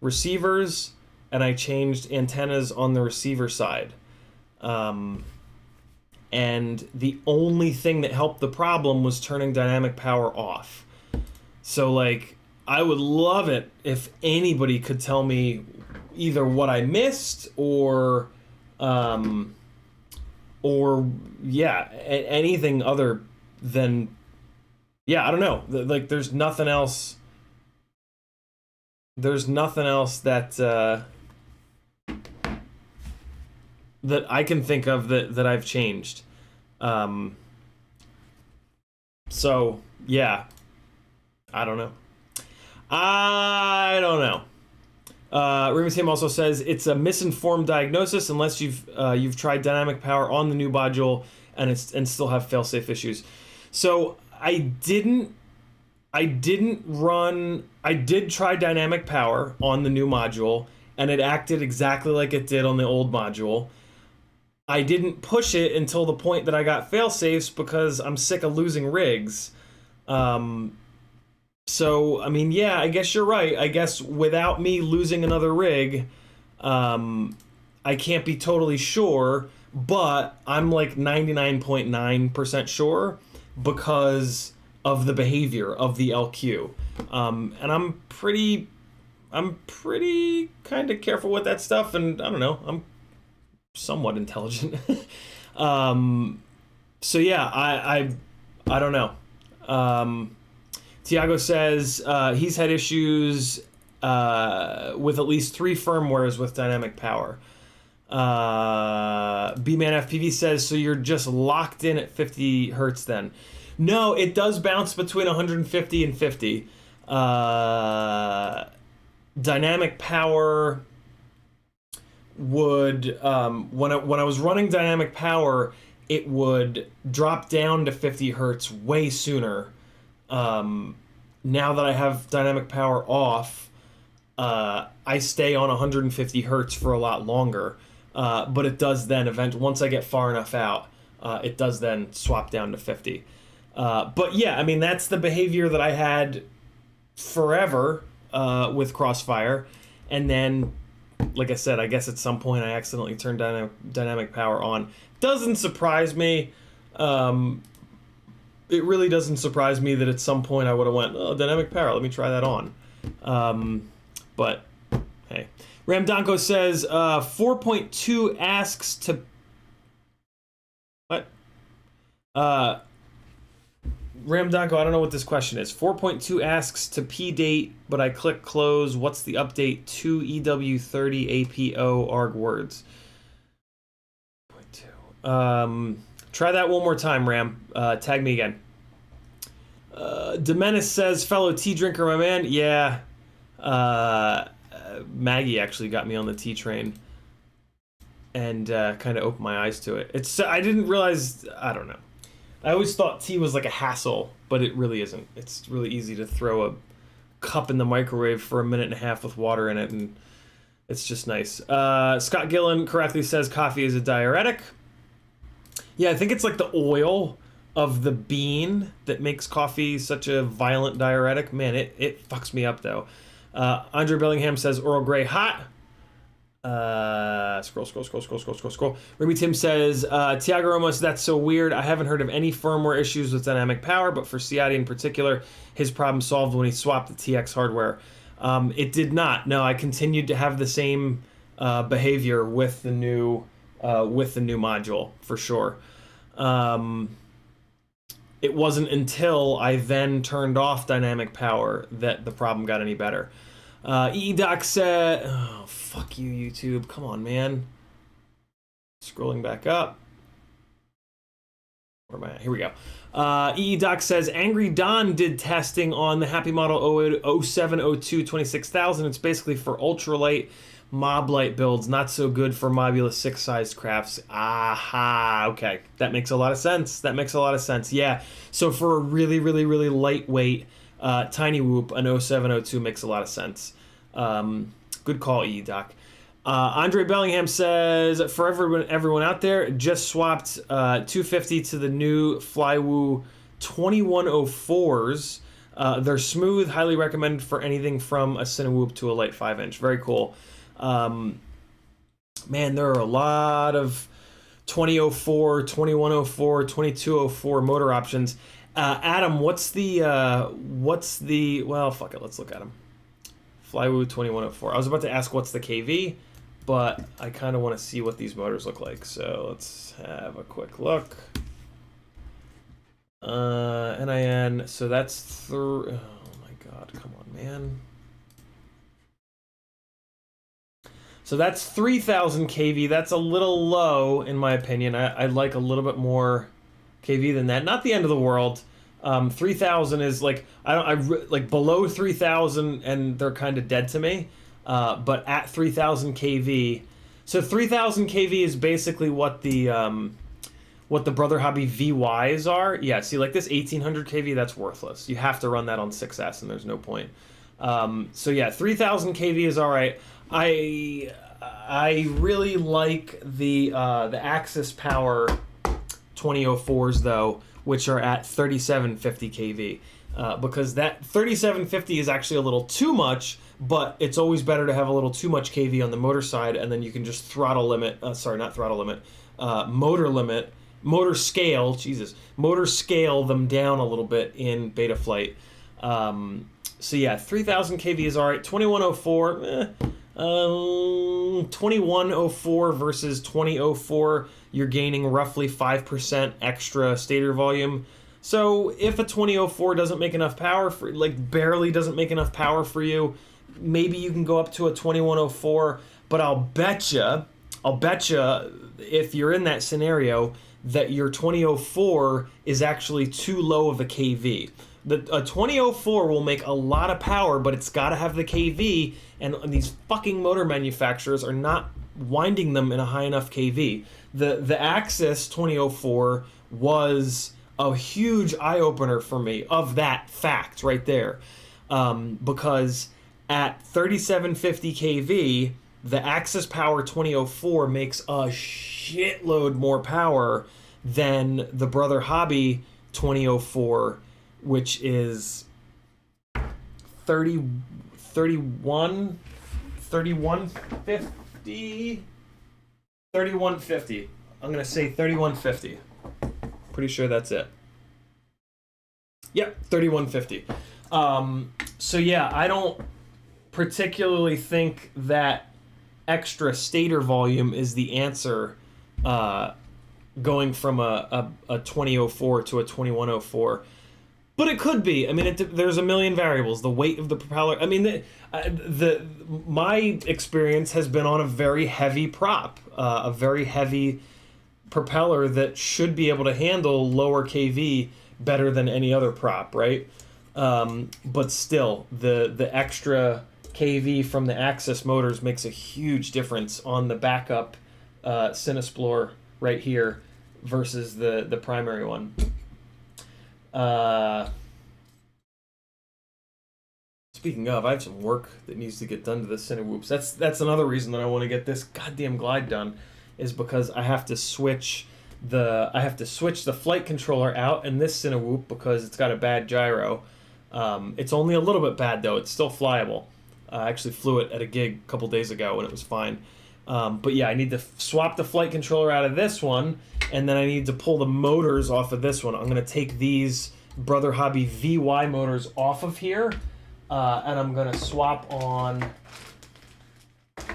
receivers, and I changed antennas on the receiver side. And the only thing that helped the problem was turning dynamic power off. So, like, I would love it if anybody could tell me either what I missed or yeah, anything other than, yeah, I don't know. Like, there's nothing else. There's nothing else that that I can think of that I've changed. So yeah, I don't know. Remy Tim also says it's a misinformed diagnosis unless you've tried dynamic power on the new module and still have failsafe issues. So I did try dynamic power on the new module, and it acted exactly like it did on the old module. I didn't push it until the point that I got failsafes because I'm sick of losing rigs. So, I mean, yeah, I guess you're right. I guess without me losing another rig, I can't be totally sure, but I'm like 99.9% sure because of the behavior of the LQ. And I'm pretty kind of careful with that stuff, and I don't know, I'm somewhat intelligent. So yeah, I don't know. Tiago says he's had issues with at least 3 firmwares with dynamic power. B-Man FPV says, so you're just locked in at 50 hertz then? No, it does bounce between 150 and 50. Dynamic power would, when I was running dynamic power, it would drop down to 50 hertz way sooner. Now that I have dynamic power off, I stay on 150 hertz for a lot longer. But it does then once I get far enough out, it does then swap down to 50. But yeah, I mean, that's the behavior that I had forever with Crossfire, and then, like I said, I guess at some point I accidentally turned dynamic power on. Doesn't surprise me. It really doesn't surprise me that at some point I would have went, oh, dynamic power, let me try that on. But hey, Ramdanko says 4.2 asks to what? Ramdanko, I don't know what this question is. 4.2 asks to P-date, but I click close. What's the update to EW30 APO arg words? 0.2. Try that one more time, Ram. Tag me again. Demenis says, fellow tea drinker, my man. Yeah. Maggie actually got me on the tea train and kind of opened my eyes to it. I didn't realize, I don't know. I always thought tea was like a hassle, but it really isn't. It's really easy to throw a cup in the microwave for 1.5 minutes with water in it, and it's just nice. Scott Gillen correctly says coffee is a diuretic. Yeah, I think it's like the oil of the bean that makes coffee such a violent diuretic. Man, it fucks me up, though. Andre Bellingham says Earl Grey hot. Scroll. Ruby Tim says, Tiago Ramos, that's so weird. I haven't heard of any firmware issues with dynamic power, but for Ciotti in particular, his problem solved when he swapped the TX hardware. It did not. No, I continued to have the same behavior with the new module, for sure. It wasn't until I then turned off dynamic power that the problem got any better. Doc said, oh, fuck you, YouTube. Come on, man. Scrolling back up. Where am I at? Here we go. Doc says, Angry Don did testing on the Happy Model 0702 26000. It's basically for ultralight mob light builds, not so good for Mobula 6 sized crafts. Aha, okay. That makes a lot of sense. Yeah. So for a really, really, really lightweight Tiny Whoop, an 0702 makes a lot of sense. Good call, Doc. Andre Bellingham says, for everyone out there, just swapped 250 to the new Flywoo 2104s. They're smooth, highly recommended for anything from a Cinewhoop to a light 5-inch. Very cool. Man, there are a lot of 2004, 2104, 2204 motor options. Adam, what's the, well, fuck it, let's look at them. Flywoo 2104. I was about to ask what's the KV, but I kind of want to see what these motors look like. So let's have a quick look. NIN, so that's oh my god, come on, man. So that's 3,000 kV. That's a little low, in my opinion. I'd like a little bit more kV than that. Not the end of the world. 3,000 is like like below 3,000, and they're kind of dead to me. But at 3,000 kV, so 3,000 kV is basically what the Brother Hobby VYs are. Yeah, see, like this 1,800 kV, that's worthless. You have to run that on 6S, and there's no point. So yeah, 3,000 kV is all right. I really like the Axis Power 2004s though, which are at 3750 kV, because that 3750 is actually a little too much, but it's always better to have a little too much kV on the motor side, and then you can just motor scale them down a little bit in Betaflight. So yeah, 3000 kV is all right. 2104, 2104 versus 2004, you're gaining roughly 5% extra stator volume. So if a 2004 doesn't make enough power for, like barely doesn't make enough power for you, maybe you can go up to a 2104, but I'll betcha if you're in that scenario that your 2004 is actually too low of a kV. A 2004 will make a lot of power, but it's got to have the kV, and these fucking motor manufacturers are not winding them in a high enough kV. The Axis 2004 was a huge eye-opener for me of that fact right there, because at 3750 kV, the Axis Power 2004 makes a shitload more power than the Brother Hobby 2004, which is 30 3150. 3150. I'm gonna say 3150. Pretty sure that's it. Yep, 3150. So yeah, I don't particularly think that extra stator volume is the answer, going from a 2004 to a 2104. But it could be. I mean, there's a million variables. The weight of the propeller. I mean, my experience has been on a very heavy prop, a very heavy propeller that should be able to handle lower KV better than any other prop, right? But still, the extra KV from the Axis motors makes a huge difference on the backup Cinesplore right here versus the primary one. Speaking of, I have some work that needs to get done to the Cinewhoops. That's another reason that I want to get this goddamn glide done, is because I have to switch the flight controller out in this Cinewhoop because it's got a bad gyro. It's only a little bit bad though. It's still flyable. I actually flew it at a gig a couple days ago and it was fine. But yeah, I need to swap the flight controller out of this one, and then I need to pull the motors off of this one. I'm going to take these Brother Hobby VY motors off of here, and I'm going to swap on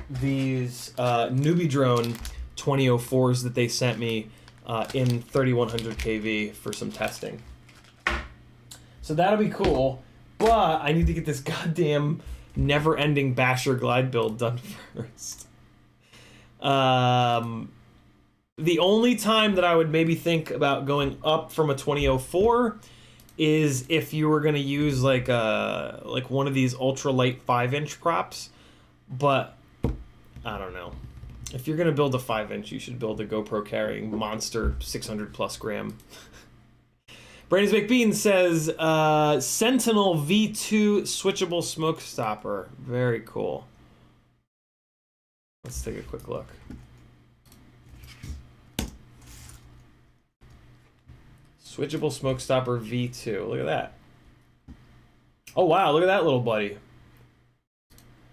these Newbie Drone 2004s that they sent me in 3100 kV for some testing. So that'll be cool, but I need to get this goddamn never-ending Basher glide build done first. The only time that I would maybe think about going up from a 2004 is if you were going to use like one of these ultralight 5-inch props, but I don't know. If you're going to build a 5-inch, you should build a GoPro carrying monster 600 plus gram. Brandon's McBean says Sentinel V2 switchable smoke stopper. Very cool. Let's take a quick look. Switchable smoke stopper V2. Look at that. Oh wow, look at that little buddy.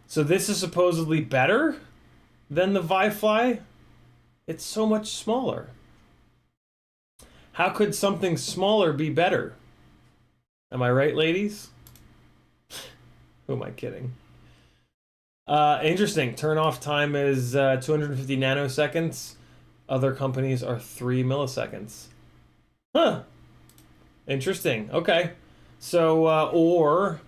So this is supposedly better than the Vifly? It's so much smaller. How could something smaller be better? Am I right, ladies? Who am I kidding? Interesting. Turn off time is 250 nanoseconds. Other companies are 3 milliseconds. Huh. Interesting. Okay. So, or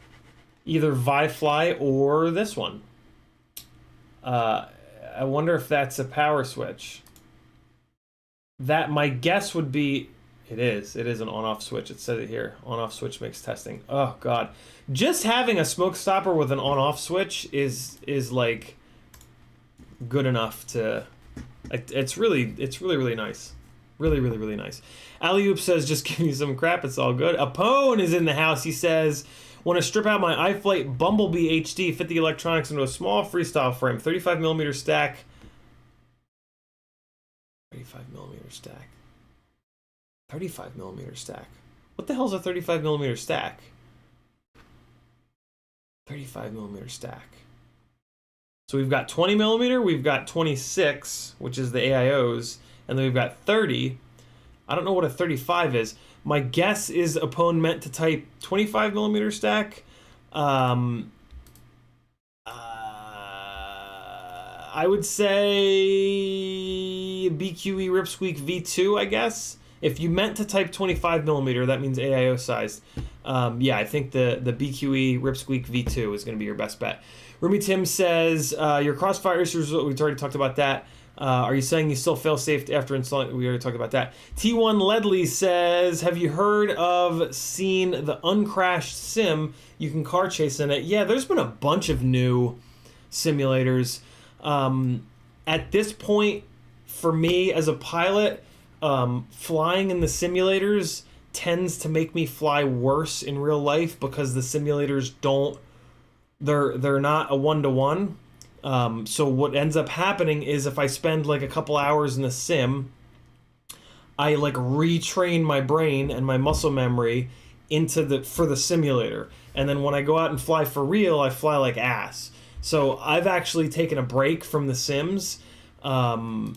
either Vifly or this one. I wonder if that's a power switch. That, my guess would be, it is an on-off switch. It said it here. On-off switch makes testing. Oh God. Just having a smoke stopper with an on-off switch is like good enough to, it's really nice. Really nice. Alley-oop says, just give me some crap, it's all good. Apone is in the house. He says, want to strip out my iFlight Bumblebee HD, fit the electronics into a small freestyle frame, 35 millimeter stack. 35 millimeter stack. 35 millimeter stack. What the hell is a 35 millimeter stack? 35 millimeter stack. So we've got 20 millimeter, we've got 26, which is the AIOs, and then we've got 30. I don't know what a 35 is. My guess is Apone meant to type 25 millimeter stack. I would say BQE Ripsqueak V2, I guess. If you meant to type 25 millimeter, that means AIO sized. Yeah, I think the BQE Ripsqueak V2 is going to be your best bet. Rumi Tim says, your crossfire issues, we've already talked about that. Are you saying you still fail safe after installing? We already talked about that. T1 Ledley says, have you seen the uncrashed sim? You can car chase in it. Yeah, there's been a bunch of new simulators. At this point, for me as a pilot, flying in the simulators tends to make me fly worse in real life because the simulators they're not a one-to-one. So what ends up happening is if I spend like a couple hours in the sim, I like retrain my brain and my muscle memory for the simulator, and then when I go out and fly for real, I fly like ass. So I've actually taken a break from the sims. For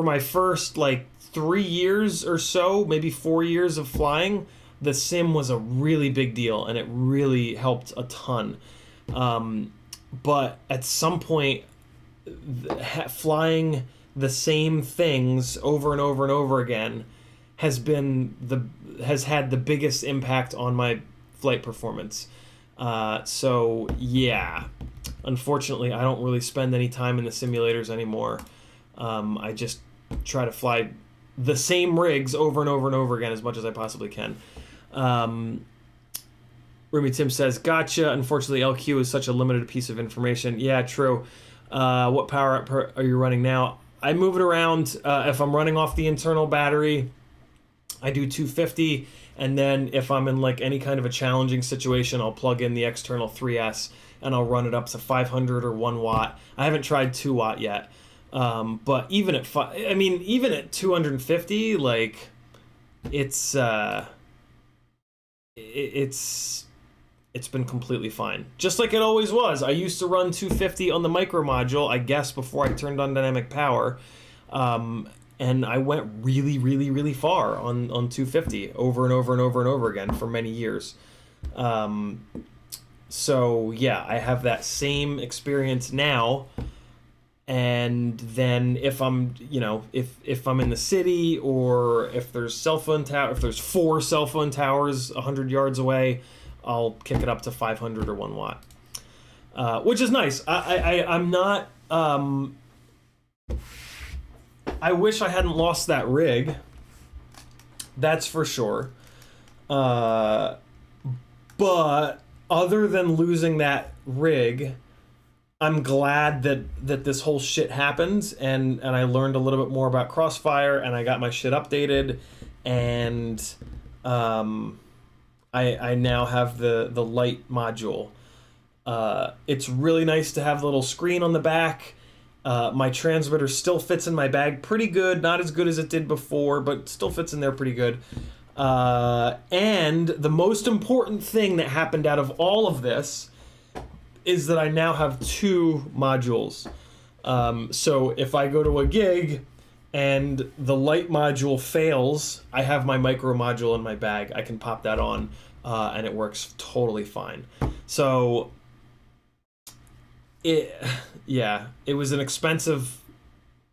my first like 3 years or so, maybe 4 years of flying, the sim was a really big deal, and it really helped a ton. But at some point, flying the same things over and over and over again has had the biggest impact on my flight performance. So yeah, unfortunately, I don't really spend any time in the simulators anymore. I just try to fly the same rigs over and over and over again as much as I possibly can. Rumi Tim says, gotcha. Unfortunately, LQ is such a limited piece of information. Yeah, true. What power up are you running now? I move it around. If I'm running off the internal battery, I do 250. And then if I'm in like any kind of a challenging situation, I'll plug in the external 3S and I'll run it up to 500 or 1 watt. I haven't tried 2 watt yet. But even at even at 250, like it's been completely fine. Just like it always was. I used to run 250 on the micro module, I guess, before I turned on dynamic power. And I went really, really, really far on 250 over and over and over and over again for many years. So yeah, I have that same experience now. And then if I'm, if I'm in the city, or if there's if there's 4 cell phone towers 100 yards away, I'll kick it up to 500 or 1 watt, which is nice. I'm not. I wish I hadn't lost that rig. That's for sure. But other than losing that rig, I'm glad that this whole shit happened, and I learned a little bit more about Crossfire, and I got my shit updated, and I now have the light module. It's really nice to have the little screen on the back. My transmitter still fits in my bag pretty good, not as good as it did before, but still fits in there pretty good. And the most important thing that happened out of all of this is that I now have 2 modules. So if I go to a gig and the light module fails, I have my micro module in my bag. I can pop that on, and it works totally fine. So it was an expensive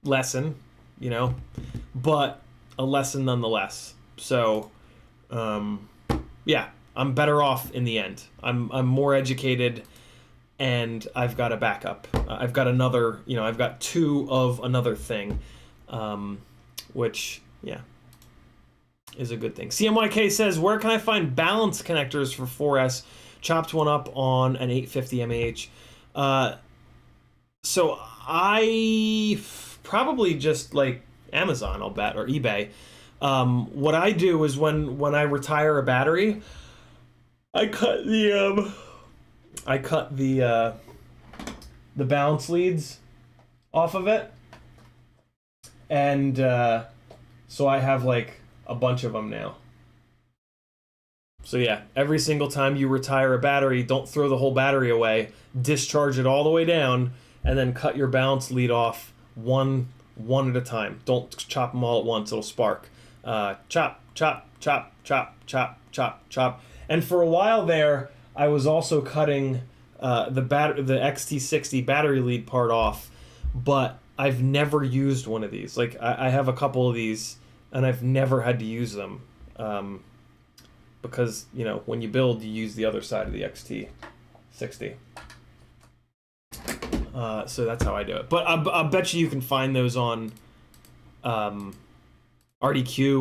lesson, but a lesson nonetheless. So yeah, I'm better off in the end. I'm more educated, and I've got a backup. I've got another, I've got 2 of another thing, which, yeah, is a good thing. CMYK says, where can I find balance connectors for 4S? Chopped one up on an 850 mAh. So I probably just like Amazon, I'll bet, or eBay. What I do is when I retire a battery, I cut the balance leads off of it, and so I have like a bunch of them now. So yeah, every single time you retire a battery, don't throw the whole battery away. Discharge it all the way down, and then cut your balance lead off one at a time. Don't chop them all at once; it'll spark. Chop, chop, chop, chop, chop, chop, chop. And for a while there, I was also cutting the XT60 battery lead part off, but I've never used one of these. Like I have a couple of these, and I've never had to use them, because when you build, you use the other side of the XT60. So that's how I do it. But I bet you can find those on RDQ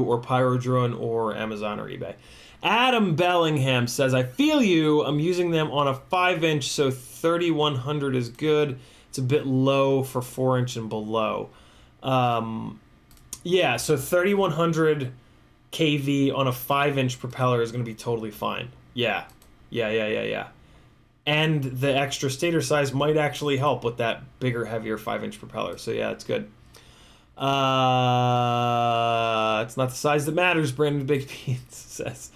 or Pyrodrone or Amazon or eBay. Adam Bellingham says, I feel you. I'm using them on a 5-inch, so 3100 is good. It's a bit low for 4-inch and below. Yeah, so 3100 kV on a 5-inch propeller is going to be totally fine. Yeah. And the extra stator size might actually help with that bigger, heavier 5-inch propeller. So yeah, it's good. It's not the size that matters, Brandon Big Beans says.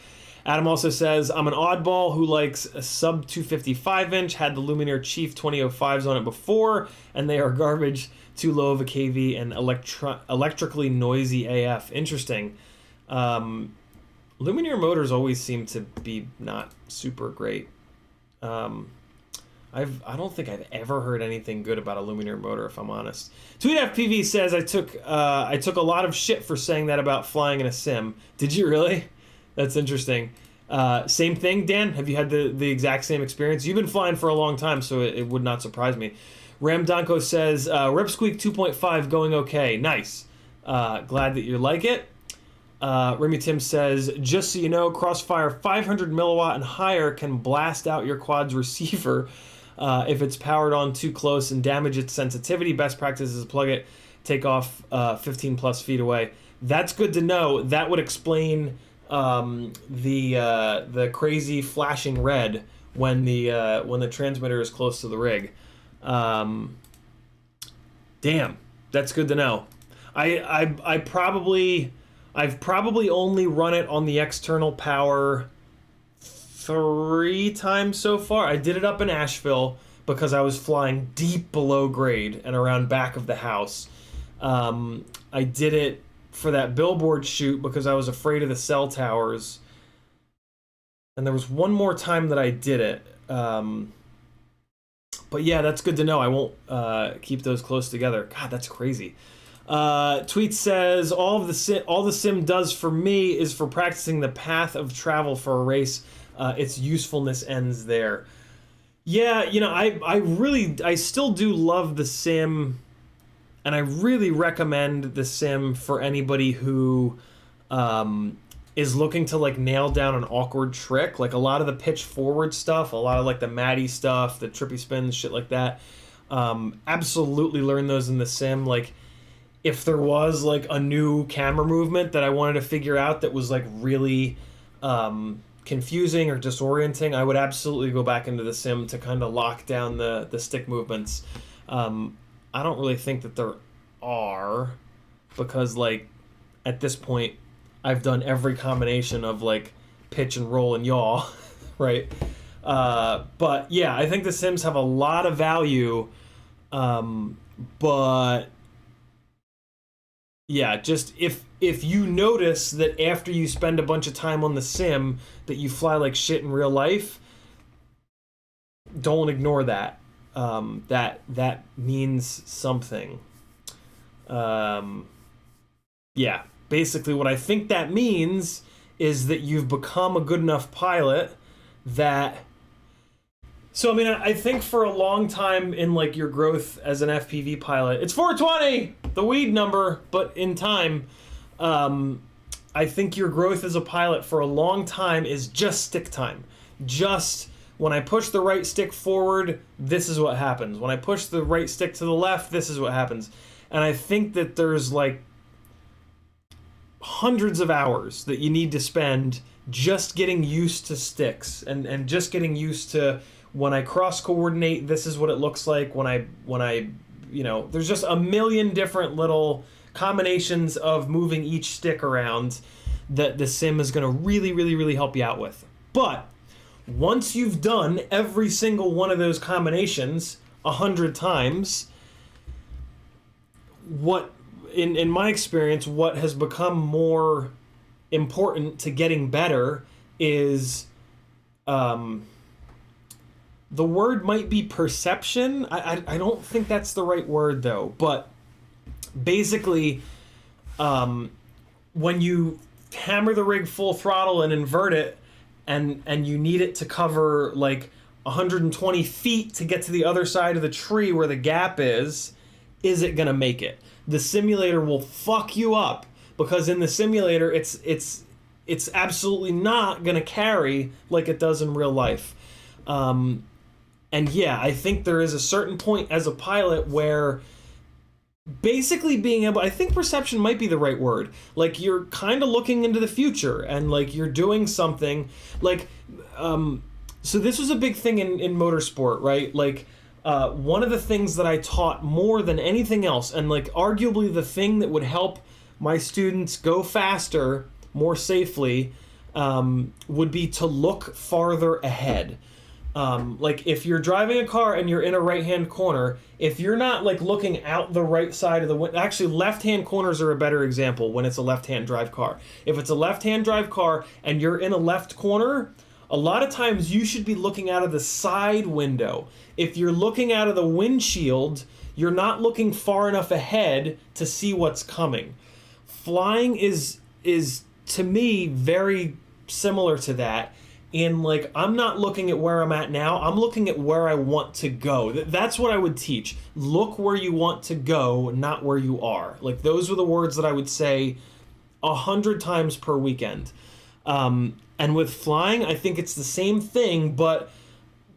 Adam also says, I'm an oddball who likes a sub 255 inch, had the Luminaire Chief 2005s on it before, and they are garbage, too low of a KV, and electrically noisy AF. Interesting. Luminaire motors always seem to be not super great. I don't think I've ever heard anything good about a Luminaire motor, if I'm honest. CiottiFPV says I took a lot of shit for saying that about flying in a sim. Did you really? That's interesting. Same thing, Dan? Have you had the exact same experience? You've been flying for a long time, so it would not surprise me. Ramdonko says, Ripsqueak 2.5 going okay. Nice. Glad that you like it. Remy Tim says, just so you know, Crossfire 500 milliwatt and higher can blast out your quad's receiver if it's powered on too close and damage its sensitivity. Best practice is plug it, take off 15 plus feet away. That's good to know. That would explain the crazy flashing red when the transmitter is close to the rig. Damn, that's good to know. I've probably only run it on the external power 3 times so far. I did it up in Asheville because I was flying deep below grade and around back of the house. I did it for that billboard shoot because I was afraid of the cell towers. And there was one more time that I did it. But yeah, that's good to know. I won't keep those close together. God, that's crazy. Tweet says, all the sim does for me is for practicing the path of travel for a race. Its usefulness ends there. Yeah, you know, I still do love the sim, and I really recommend the sim for anybody who is looking to like nail down an awkward trick. Like a lot of the pitch forward stuff, a lot of like the Maddie stuff, the trippy spins, shit like that. Absolutely learn those in the sim. Like if there was like a new camera movement that I wanted to figure out that was like really confusing or disorienting, I would absolutely go back into the sim to kind of lock down the stick movements. I don't really think that there are, because like at this point I've done every combination of like pitch and roll and yaw, right? But yeah, I think the sims have a lot of value, but yeah, just if you notice that after you spend a bunch of time on the sim that you fly like shit in real life, don't ignore that. That means something. Yeah, basically what I think that means is that you've become a good enough pilot that... So, I mean, I think for a long time in, like, your growth as an FPV pilot, it's 420, the weed number, but in time, I think your growth as a pilot for a long time is just stick time. Just when I push the right stick forward, this is what happens. When I push the right stick to the left, this is what happens. And I think that there's, like, hundreds of hours that you need to spend just getting used to sticks and just getting used to... When I cross coordinate, this is what it looks like. When I, you know, there's just a million different little combinations of moving each stick around that the sim is going to really, really, really help you out with. But once you've done every single one of those combinations 100 times, what, in my experience, what has become more important to getting better is, the word might be perception. I don't think that's the right word, though. But basically, when you hammer the rig full throttle and invert it, and you need it to cover like 120 feet to get to the other side of the tree where the gap is it going to make it? The simulator will fuck you up, because in the simulator, it's absolutely not going to carry like it does in real life. And yeah, I think there is a certain point as a pilot where basically being able... I think perception might be the right word. Like, you're kind of looking into the future, and, like, you're doing something. Like, so this was a big thing in motorsport, right? Like, one of the things that I taught more than anything else, and like arguably the thing that would help my students go faster, more safely, would be to look farther ahead. Like if you're driving a car and you're in a right-hand corner, if you're not like looking out the right side of the window, actually left-hand corners are a better example when it's a left-hand drive car. If it's a left-hand drive car and you're in a left corner, a lot of times you should be looking out of the side window. If you're looking out of the windshield, you're not looking far enough ahead to see what's coming. Flying is to me very similar to that. In like, I'm not looking at where I'm at now, I'm looking at where I want to go. That's what I would teach. Look where you want to go, not where you are. Like, those were the words that I would say 100 times per weekend. And with flying, I think it's the same thing, but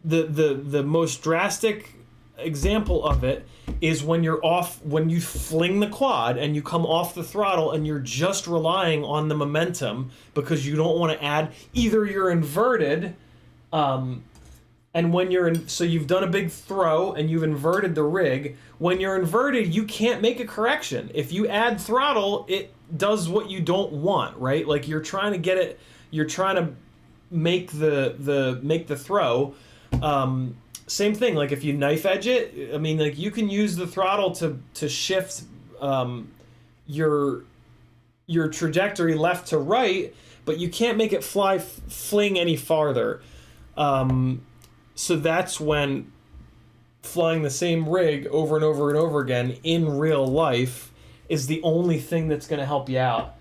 the most drastic example of it is when you fling the quad and you come off the throttle and you're just relying on the momentum because you don't want to add, either you're inverted, and when you're in, so you've done a big throw and you've inverted the rig. When you're inverted, you can't make a correction. If you add throttle, it does what you don't want, right? Like you're trying to get it, you're trying to make the throw. Same thing, like if you knife edge it, I mean, like you can use the throttle to shift your trajectory left to right, but you can't make it fling any farther. So that's when flying the same rig over and over and over again in real life is the only thing that's going to help you out.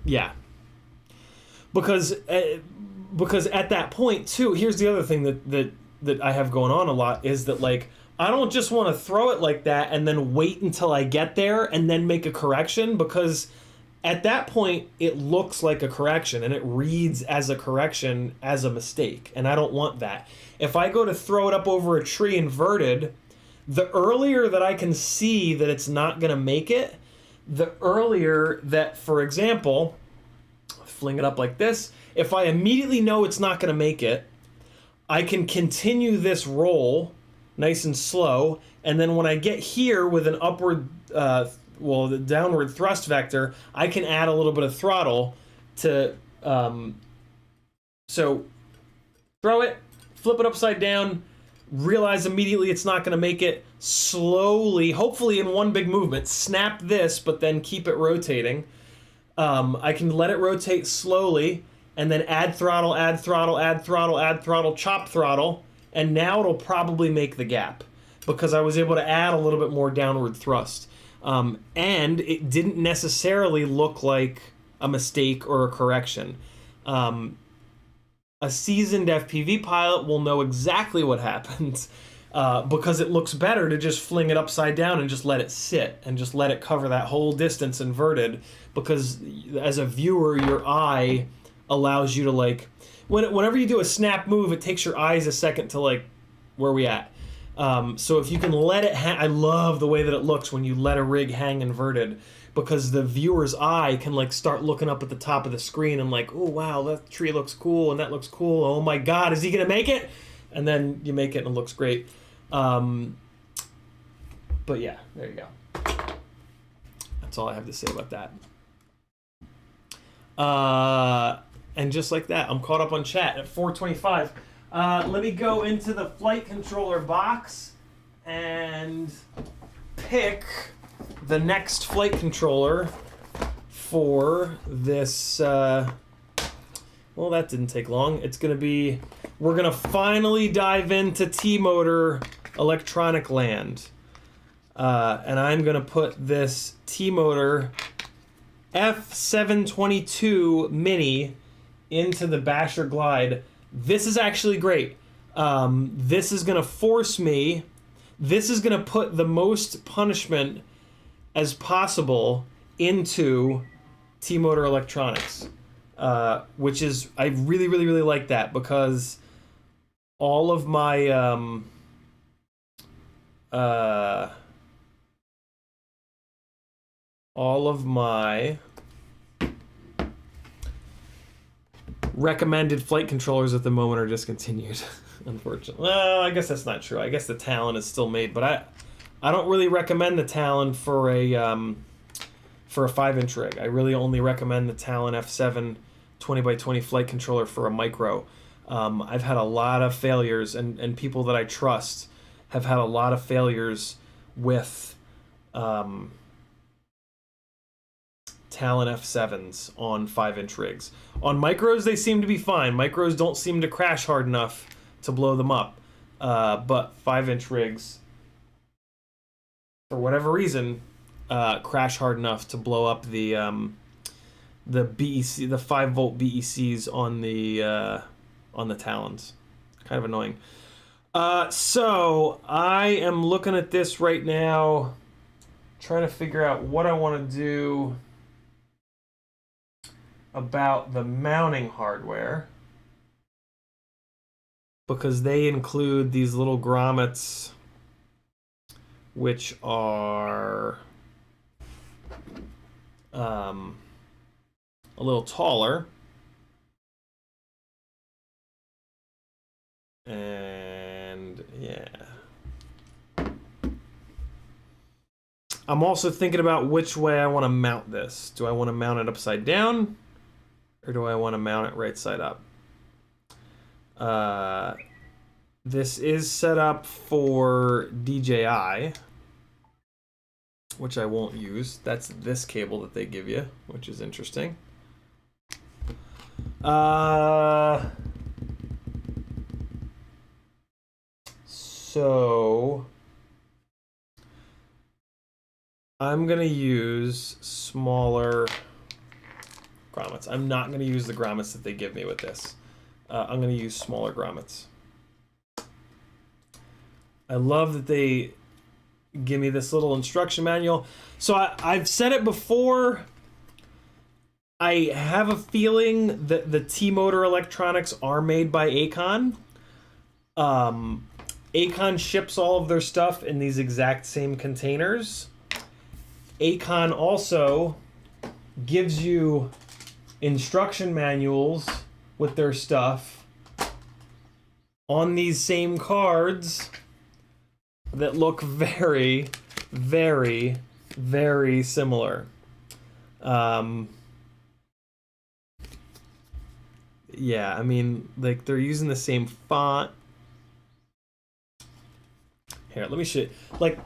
Yeah. Because at that point too, here's the other thing that I have going on a lot is that like I don't just want to throw it like that and then wait until I get there and then make a correction, because at that point it looks like a correction and it reads as a correction as a mistake, and I don't want that. If I go to throw it up over a tree inverted, the earlier that I can see that it's not going to make it, the earlier that, for example, fling it up like this, if I immediately know it's not going to make it, I can continue this roll nice and slow, and then when I get here with an upward, the downward thrust vector, I can add a little bit of throttle to, so throw it, flip it upside down, realize immediately it's not going to make it, slowly, hopefully in one big movement, snap this, but then keep it rotating. I can let it rotate slowly, and then add throttle, add throttle, add throttle, add throttle, chop throttle, and now it'll probably make the gap because I was able to add a little bit more downward thrust. And it didn't necessarily look like a mistake or a correction. A seasoned FPV pilot will know exactly what happens because it looks better to just fling it upside down and just let it sit and just let it cover that whole distance inverted, because as a viewer, your eye allows you to like, whenever you do a snap move, it takes your eyes a second to like, where are we at? So if you can let it hang, I love the way that it looks when you let a rig hang inverted, because the viewer's eye can like start looking up at the top of the screen and like, oh wow, that tree looks cool and that looks cool. Oh my God, is he gonna make it? And then you make it and it looks great. But yeah, there you go. That's all I have to say about that. And just like that, I'm caught up on chat at 4:25. Let me go into the flight controller box and pick the next flight controller for this. Well, that didn't take long. It's going to be, we're going to finally dive into T-Motor Electronic Land. And I'm going to put this T-Motor F722 Mini into the Basher Glide. This is actually great. This is going to force me, this is going to put the most punishment as possible into T-Motor Electronics, which is, I really, really, really like that, because all of my, recommended flight controllers at the moment are discontinued. unfortunately. Well, I guess that's not true. I guess the Talon is still made, but I don't really recommend the Talon for a 5-inch rig. I really only recommend the Talon F7 20x20 flight controller for a micro. I've had a lot of failures, and people that I trust have had a lot of failures with Talon F7s on 5-inch rigs. On micros, they seem to be fine. Micros don't seem to crash hard enough to blow them up. But 5-inch rigs, for whatever reason, crash hard enough to blow up the BEC, the 5-volt BECs on the Talons. Kind of annoying. So I am looking at this right now, trying to figure out what I want to do about the mounting hardware, because they include these little grommets, which are a little taller, and yeah. I'm also thinking about which way I want to mount this. Do I want to mount it upside down, or do I want to mount it right side up? This is set up for DJI, which I won't use. That's this cable that they give you, which is interesting. So I'm gonna use smaller grommets. I'm not gonna use the grommets that they give me with this. I'm gonna use smaller grommets. I love that they give me this little instruction manual. So I've said it before. I have a feeling that the T-Motor electronics are made by Acon. Acon ships all of their stuff in these exact same containers. Acon also gives you instruction manuals with their stuff on these same cards that look very, very, very similar. Yeah, I mean, like, they're using the same font. Here, let me show you. Like,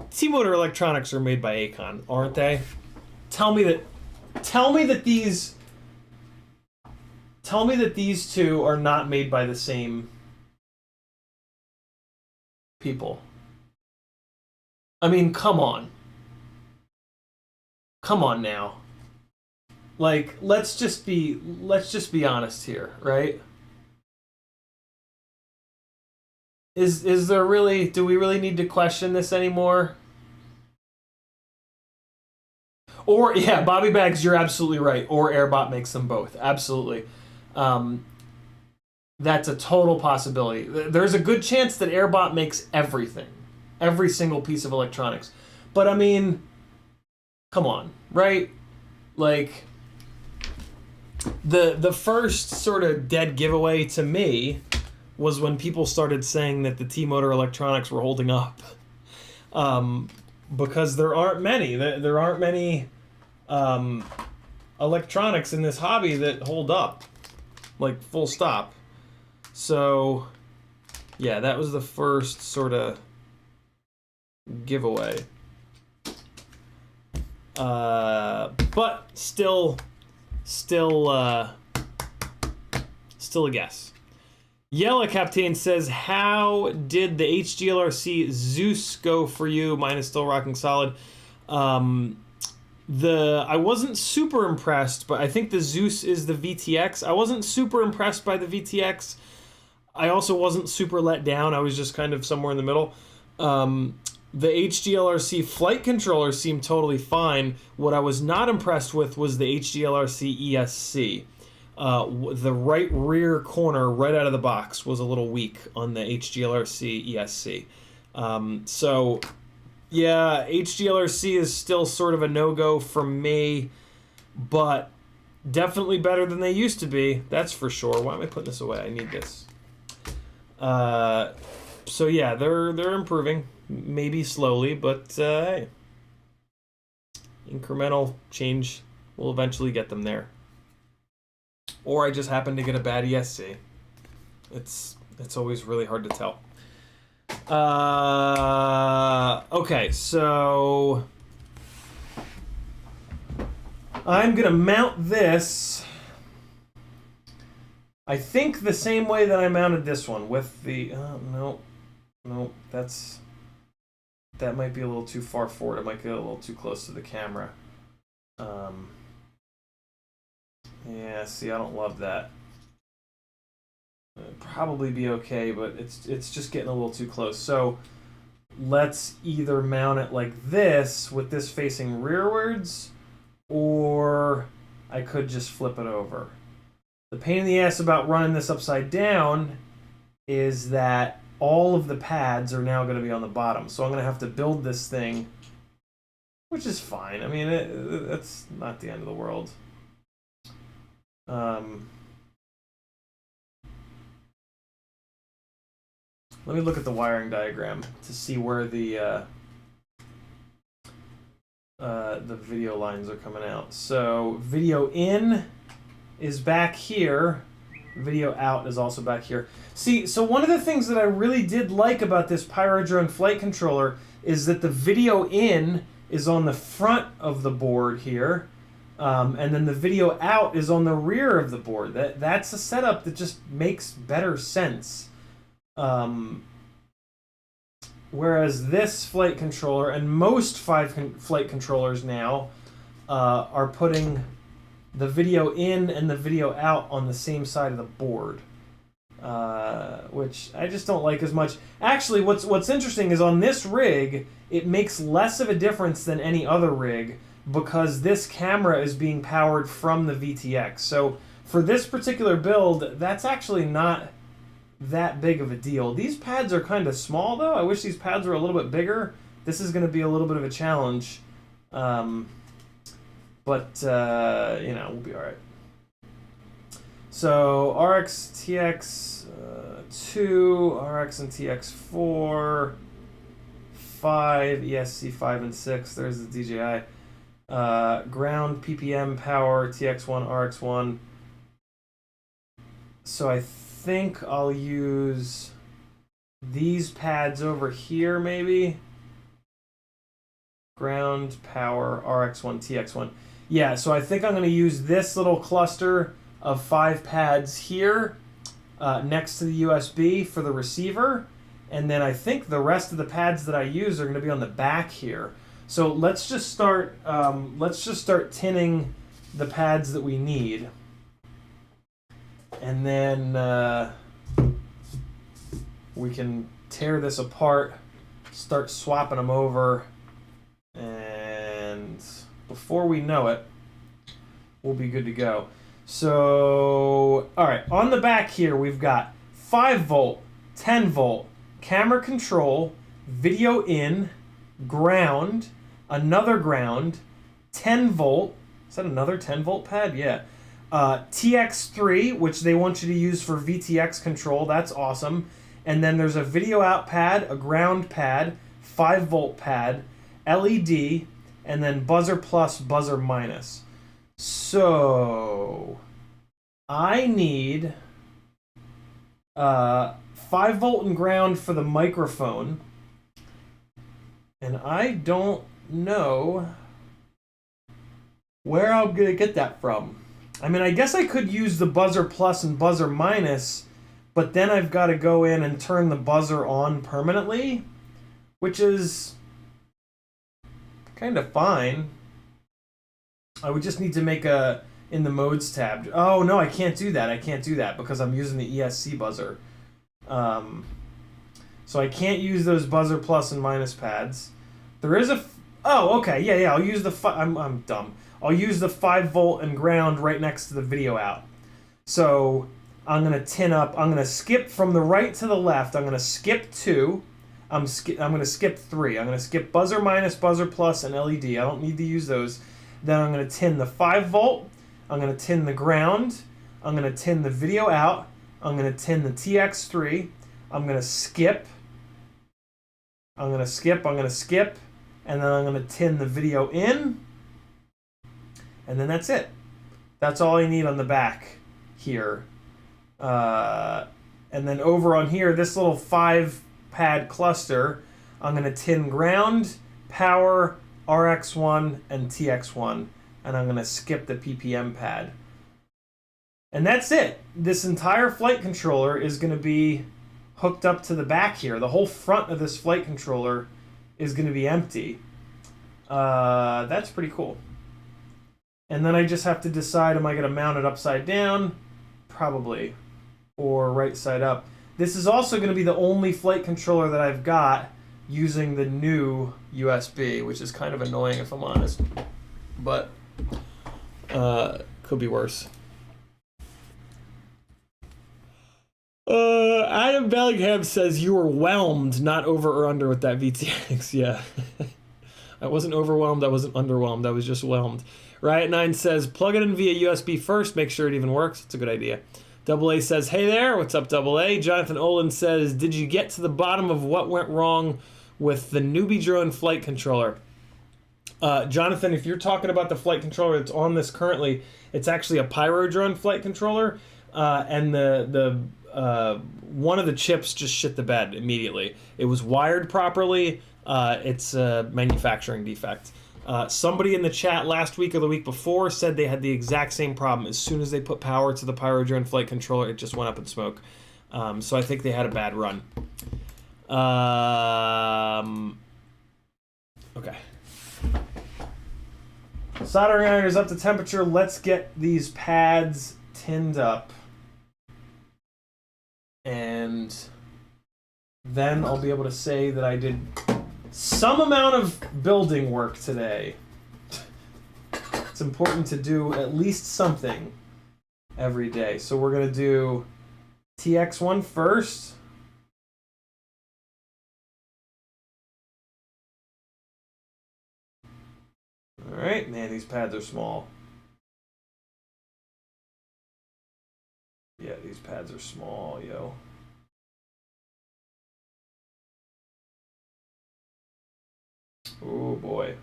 T-Motor electronics are made by Acon, aren't they? Tell me that these two are not made by the same people. I mean, come on. Come on now. Like, let's just be honest here, right? Is there really, do we really need to question this anymore? Or, yeah, Bobby Bags, you're absolutely right. Or Airbot makes them both. Absolutely. That's a total possibility. There's a good chance that Airbot makes everything. Every single piece of electronics. But, I mean, come on, right? Like, the first sort of dead giveaway to me was when people started saying that the T-Motor electronics were holding up. Because there aren't many. There aren't many electronics in this hobby that hold up. Like, full stop. So, yeah, that was the first sort of giveaway. But still a guess. Yellow Captain says, how did the HGLRC Zeus go for you? Mine is still rocking solid. I wasn't super impressed, but I think the Zeus is the VTX. I wasn't super impressed by the VTX. I also wasn't super let down. I was just kind of somewhere in the middle. The HGLRC flight controller seemed totally fine. What I was not impressed with was the HGLRC ESC. The right rear corner, right out of the box, was a little weak on the HGLRC ESC. So, yeah, HGLRC is still sort of a no-go for me, but definitely better than they used to be, that's for sure. Why am I putting this away? I need this. So yeah, they're improving, maybe slowly, but hey, incremental change will eventually get them there. Or I just happen to get a bad ESC. It's always really hard to tell. Okay, so I'm gonna mount this, I think the same way that I mounted this one, with the no, that might be a little too far forward. It might get a little too close to the camera. Yeah, see, I don't love that. It'd probably be okay, but it's just getting a little too close. So let's either mount it like this with this facing rearwards, or I could just flip it over. The pain in the ass about running this upside down is that all of the pads are now going to be on the bottom. So I'm going to have to build this thing, which is fine. I mean, it's not the end of the world. Let me look at the wiring diagram to see where the video lines are coming out. So video in is back here. Video out is also back here. See, so one of the things that I really did like about this Pyrodrone flight controller is that the video in is on the front of the board here, and then the video out is on the rear of the board. That's a setup that just makes better sense. Whereas this flight controller and most flight controllers now are putting the video in and the video out on the same side of the board, which I just don't like as much. Actually, what's interesting is on this rig, it makes less of a difference than any other rig because this camera is being powered from the VTX. So for this particular build, that's actually not that big of a deal. These pads are kind of small, though. I wish these pads were a little bit bigger. This is going to be a little bit of a challenge. But, you know, we'll be all right. So, RX, TX 2, RX and TX 4, 5, ESC 5 and 6. There's the DJI. Ground, PPM, power, TX1, RX1. So I think I'll use these pads over here, maybe. Ground, power, RX1, TX1. Yeah, so I think I'm going to use this little cluster of 5 pads here next to the USB for the receiver. And then I think the rest of the pads that I use are going to be on the back here. So let's just start tinning the pads that we need. And then we can tear this apart, start swapping them over, and before we know it, we'll be good to go. So, all right, on the back here, we've got 5 volt, 10 volt, camera control, video in, ground, another ground, 10 volt. Is that another 10 volt pad? Yeah. TX3, which they want you to use for VTX control. That's awesome. And then there's a video out pad, a ground pad, 5 volt pad, LED, and then buzzer plus, buzzer minus. So I need 5 volt and ground for the microphone. And I don't know where I'm going to get that from. I mean, I guess I could use the buzzer plus and buzzer minus, but then I've got to go in and turn the buzzer on permanently, which is kind of fine. I would just need to make a in the modes tab. Oh, no, I can't do that. I can't do that because I'm using the ESC buzzer. So I can't use those buzzer plus and minus pads. There is a... Oh, okay. Yeah. I'll use the... I'm dumb. I'll use the 5 volt and ground right next to the video out. So I'm going to tin up. I'm going to skip from the right to the left. I'm going to skip 2. I'm going to skip 3. I'm going to skip buzzer minus, buzzer plus, and LED. I don't need to use those. Then I'm going to tin the 5 volt. I'm going to tin the ground. I'm going to tin the video out. I'm going to tin the TX3. I'm going to skip. I'm going to skip, and then I'm going to tin the video in. And then that's it. That's all I need on the back here. And then over on here, this little 5-pad cluster, I'm going to tin ground, power, RX1, and TX1. And I'm going to skip the PPM pad. And that's it. This entire flight controller is going to be hooked up to the back here. The whole front of this flight controller is going to be empty. That's pretty cool. And then I just have to decide, am I going to mount it upside down? Probably. Or right side up. This is also going to be the only flight controller that I've got using the new USB, which is kind of annoying if I'm honest. But could be worse. Adam Bellingham says you were whelmed, not over or under with that VTX. Yeah. I wasn't overwhelmed, I wasn't underwhelmed, I was just whelmed. Riot9 says, plug it in via USB first, make sure it even works. It's a good idea. Double A says, hey there, what's up, Double A? Jonathan Olin says, did you get to the bottom of what went wrong with the newbie drone flight controller? Jonathan, if you're talking about the flight controller that's on this currently, it's actually a Pyro drone flight controller, and the one of the chips just shit the bed immediately. It was wired properly. It's a manufacturing defect. Somebody in the chat last week or the week before said they had the exact same problem. As soon as they put power to the Pyro drone flight controller, it just went up in smoke. So I think they had a bad run. Okay. Soldering iron is up to temperature. Let's get these pads tinned up. And then I'll be able to say that I did some amount of building work today. It's important to do at least something every day. So we're going to do TX1 first. All right, man, these pads are small. Yeah, these pads are small, yo. Oh boy.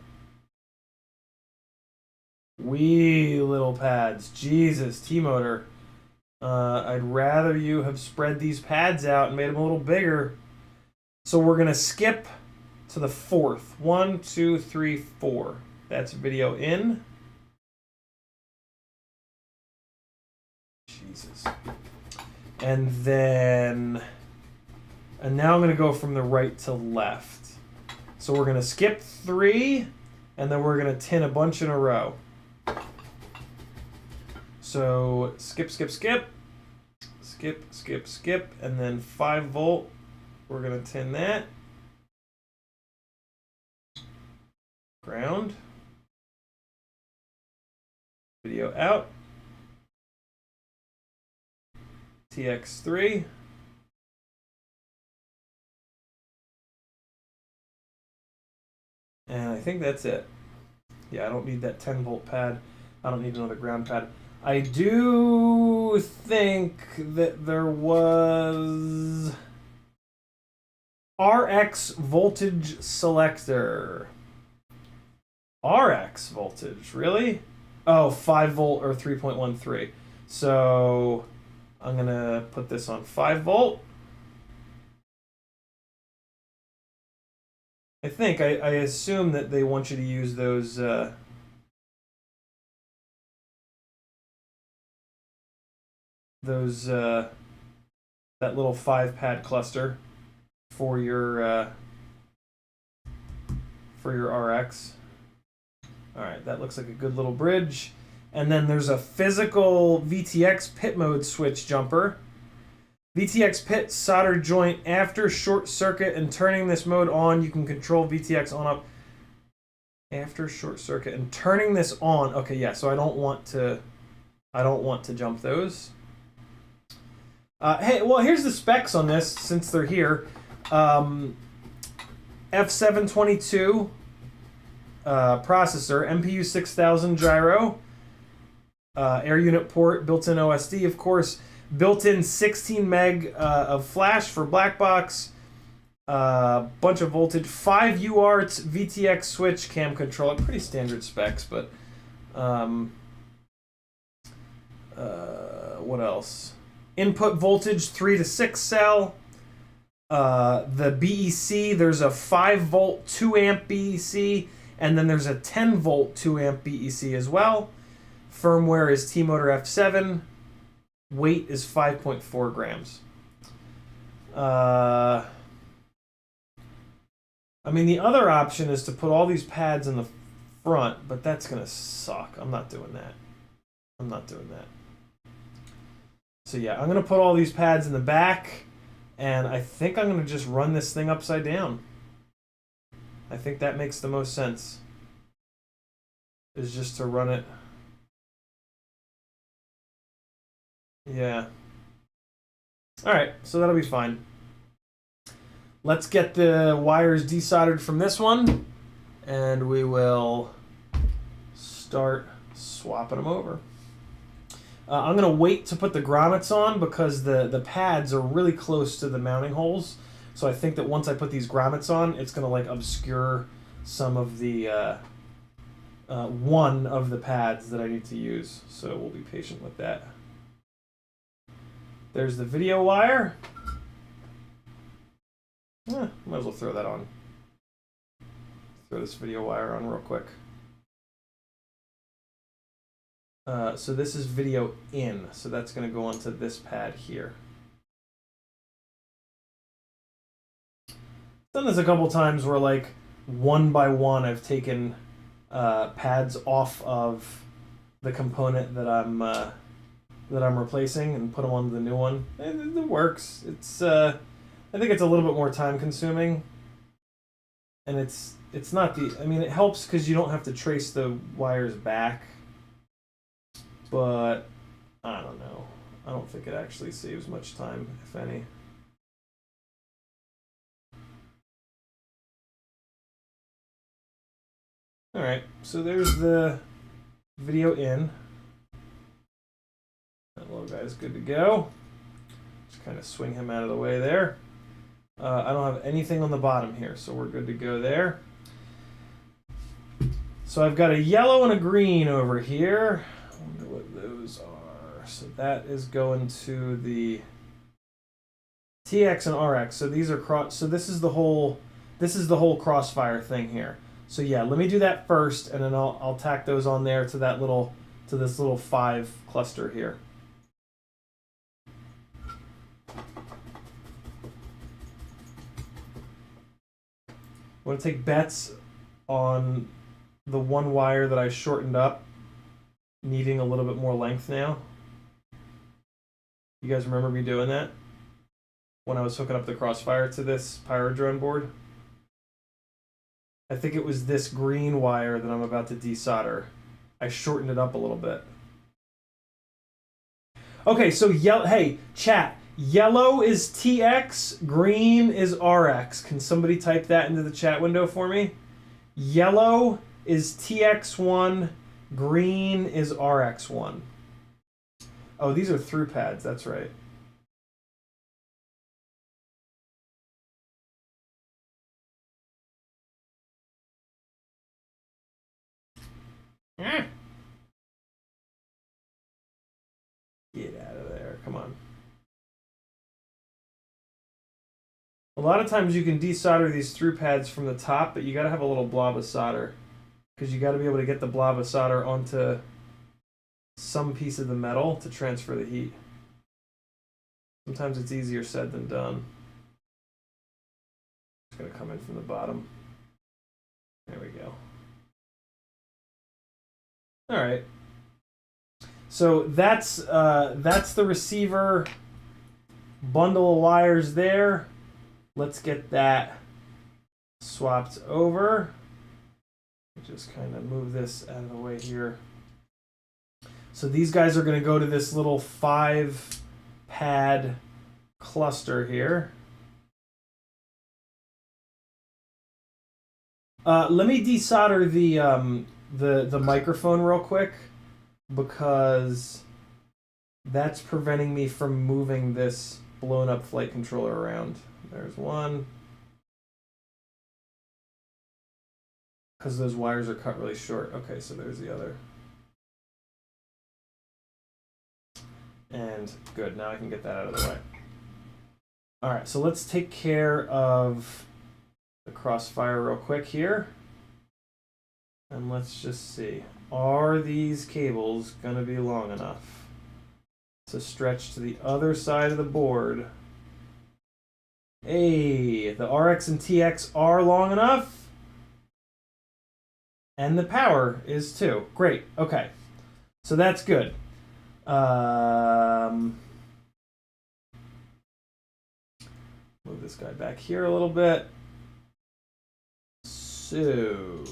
Wee little pads. Jesus, T-Motor. I'd rather you have spread these pads out and made them a little bigger. So we're going to skip to the fourth. 1, 2, 3, 4. That's video in. Jesus. And then, and now I'm going to go from the right to left. So we're going to skip 3, and then we're going to tin a bunch in a row. So skip, skip, skip, skip, skip, skip, and then 5 volt. We're going to tin that. Ground. Video out. TX3. And I think that's it. Yeah, I don't need that 10 volt pad. I don't need another ground pad. I do think that there was RX voltage selector. RX voltage, really? Oh, 5 volt or 3.13. So I'm going to put this on 5 volt. I think, I assume that they want you to use those, that little 5-pad cluster for your RX. All right, that looks like a good little bridge. And then there's a physical VTX pit mode switch jumper. VTX pit solder joint after short circuit and turning this mode on, you can control VTX on up after short circuit and turning this on. Okay, yeah, so I don't want to jump those. Hey, well, here's the specs on this since they're here. F722 processor, MPU 6000 gyro, air unit port, built-in OSD, of course. Built-in 16 meg of flash for black box. Bunch of voltage. 5 UARTs, VTX switch, cam controller. Pretty standard specs, but what else? Input voltage 3 to 6 cell. The BEC, there's a 5 volt 2 amp BEC, and then there's a 10 volt 2 amp BEC as well. Firmware is T-Motor F7. Weight is 5.4 grams. I mean, the other option is to put all these pads in the front, but that's going to suck. I'm not doing that. I'm not doing that. So yeah, I'm going to put all these pads in the back, and I think I'm going to just run this thing upside down. I think that makes the most sense, is just to run it. Yeah. All right, so that'll be fine. Let's get the wires desoldered from this one, and we will start swapping them over. I'm going to wait to put the grommets on because the pads are really close to the mounting holes. So I think that once I put these grommets on, it's going to like obscure some of the one of the pads that I need to use. So we'll be patient with that. There's the video wire. Might as well throw that on. Throw this video wire on real quick. So this is video in, so that's going to go onto this pad here. Done this a couple times where, like, one by one, I've taken pads off of the component that I'm replacing and put them onto the new one. It works. It's I think it's a little bit more time consuming, and it's not the. I mean, it helps because you don't have to trace the wires back. But I don't know. I don't think it actually saves much time, if any. All right, so there's the video in. That little guy's good to go. Just kind of swing him out of the way there. I don't have anything on the bottom here, so we're good to go there. So I've got a yellow and a green over here. I wonder what those are. So that is going to the TX and RX. So these are cross. So this is the whole crossfire thing here. So yeah, let me do that first, and then I'll tack those on there to this little 5 cluster here. I want to take bets on the one wire that I shortened up, needing a little bit more length now. You guys remember me doing that when I was hooking up the crossfire to this pyro drone board? I think it was this green wire that I'm about to desolder. I shortened it up a little bit. Okay, so hey, chat. Yellow is TX, green is RX. Can somebody type that into the chat window for me? Yellow is TX1, green is RX1. Oh, these are through pads, that's right. Get out of there, come on. A lot of times you can desolder these through pads from the top, but you gotta have a little blob of solder, because you gotta be able to get the blob of solder onto some piece of the metal to transfer the heat. Sometimes it's easier said than done. It's gonna come in from the bottom. There we go. All right. So that's the receiver bundle of wires there. Let's get that swapped over. Just kind of move this out of the way here. So these guys are going to go to this little 5 pad cluster here. Let me desolder the microphone real quick, because that's preventing me from moving this blown up flight controller around. There's one. Because those wires are cut really short. Okay, so there's the other. And good, now I can get that out of the way. All right, so let's take care of the crossfire real quick here. And let's just see. Are these cables gonna be long enough to stretch to the other side of the board? Hey, the RX and TX are long enough. And the power is too. Great. Okay. So that's good. Move this guy back here a little bit. So,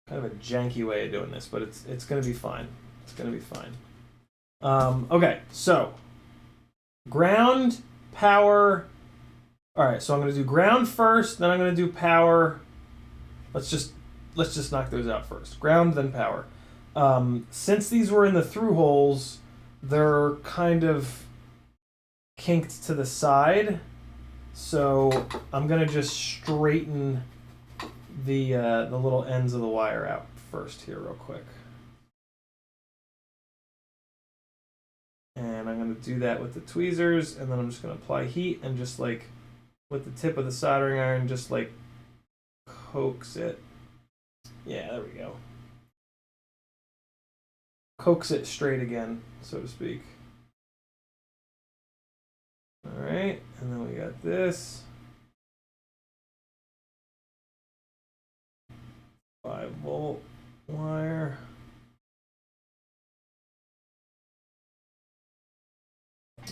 kind of a janky way of doing this, but it's going to be fine. It's going to be fine. Okay, so ground, power. All right, so I'm going to do ground first, then I'm going to do power. Let's just knock those out first. Ground, then power. Since these were in the through holes, they're kind of kinked to the side. So I'm gonna just straighten the little ends of the wire out first here real quick. And I'm gonna do that with the tweezers, and then I'm just gonna apply heat and just like with the tip of the soldering iron, just like coax it. Yeah, there we go. Coax it straight again, so to speak. All right, and then we got this. 5-volt wire.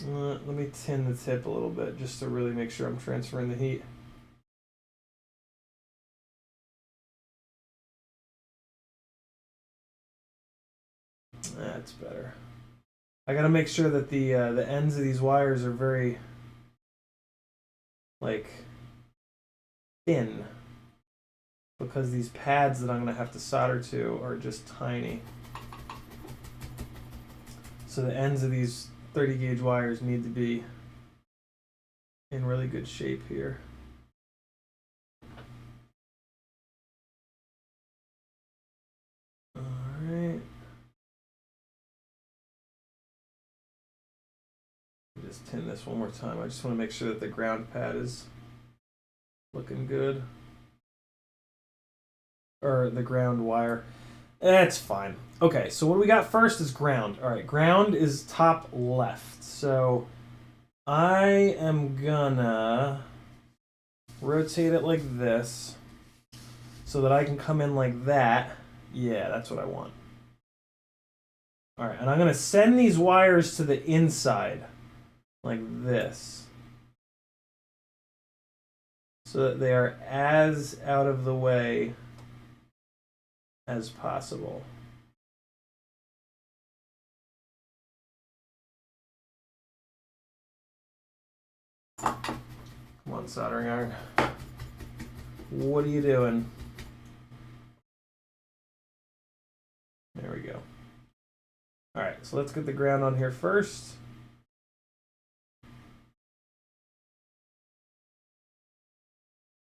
Let me tin the tip a little bit just to really make sure I'm transferring the heat. That's better. I gotta make sure that the ends of these wires are very like thin, because these pads that I'm gonna have to solder to are just tiny. So the ends of these 30 gauge wires need to be in really good shape here. All right. Just tin this one more time. I just want to make sure that the ground pad is looking good. Or the ground wire. That's fine. Okay, so what we got first is ground. All right, ground is top left. So I am gonna rotate it like this so that I can come in like that. Yeah, that's what I want. All right, and I'm gonna send these wires to the inside like this so that they are as out of the way as possible. Come on, soldering iron. What are you doing? There we go. All right, so let's get the ground on here first.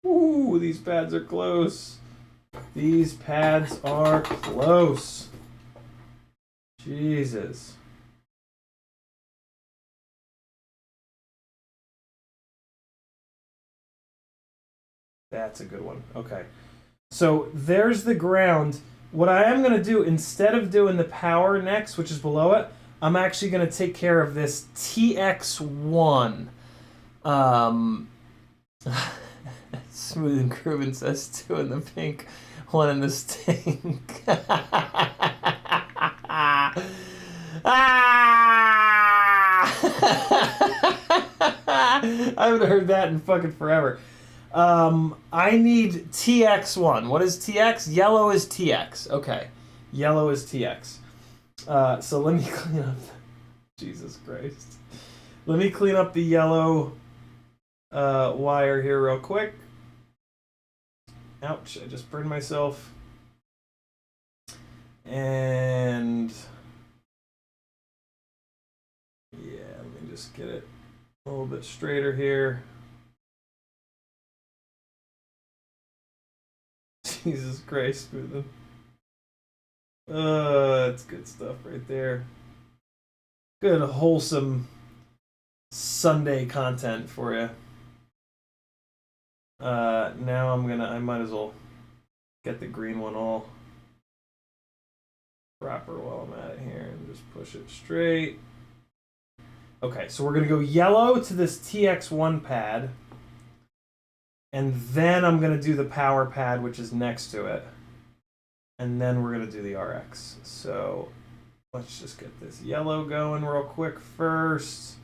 Ooh, these pads are close. These pads are close. Jesus. That's a good one. Okay. So there's the ground. What I am going to do, instead of doing the power next, which is below it, I'm actually going to take care of this TX1. Smooth and Groovin says 2 in the pink, 1 in the stink. I haven't heard that in fucking forever. I need TX1. What is TX? Yellow is TX. Okay. Yellow is TX. So let me clean up. Jesus Christ. Let me clean up the yellow wire here real quick. Ouch, I just burned myself. And just get it a little bit straighter here. Jesus Christ, smoothing. It's good stuff right there. Good, wholesome Sunday content for you. Now I might as well get the green one all proper while I'm at it here and just push it straight. Okay, so we're gonna go yellow to this TX1 pad, and then I'm gonna do the power pad, which is next to it, and then we're gonna do the RX. So let's just get this yellow going real quick first.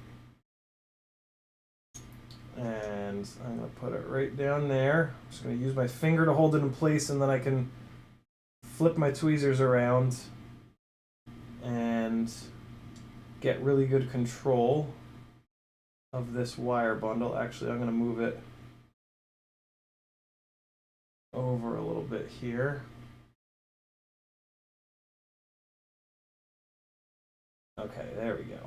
And I'm going to put it right down there. I'm just going to use my finger to hold it in place, and then I can flip my tweezers around and get really good control of this wire bundle. Actually, I'm going to move it over a little bit here. Okay, there we go.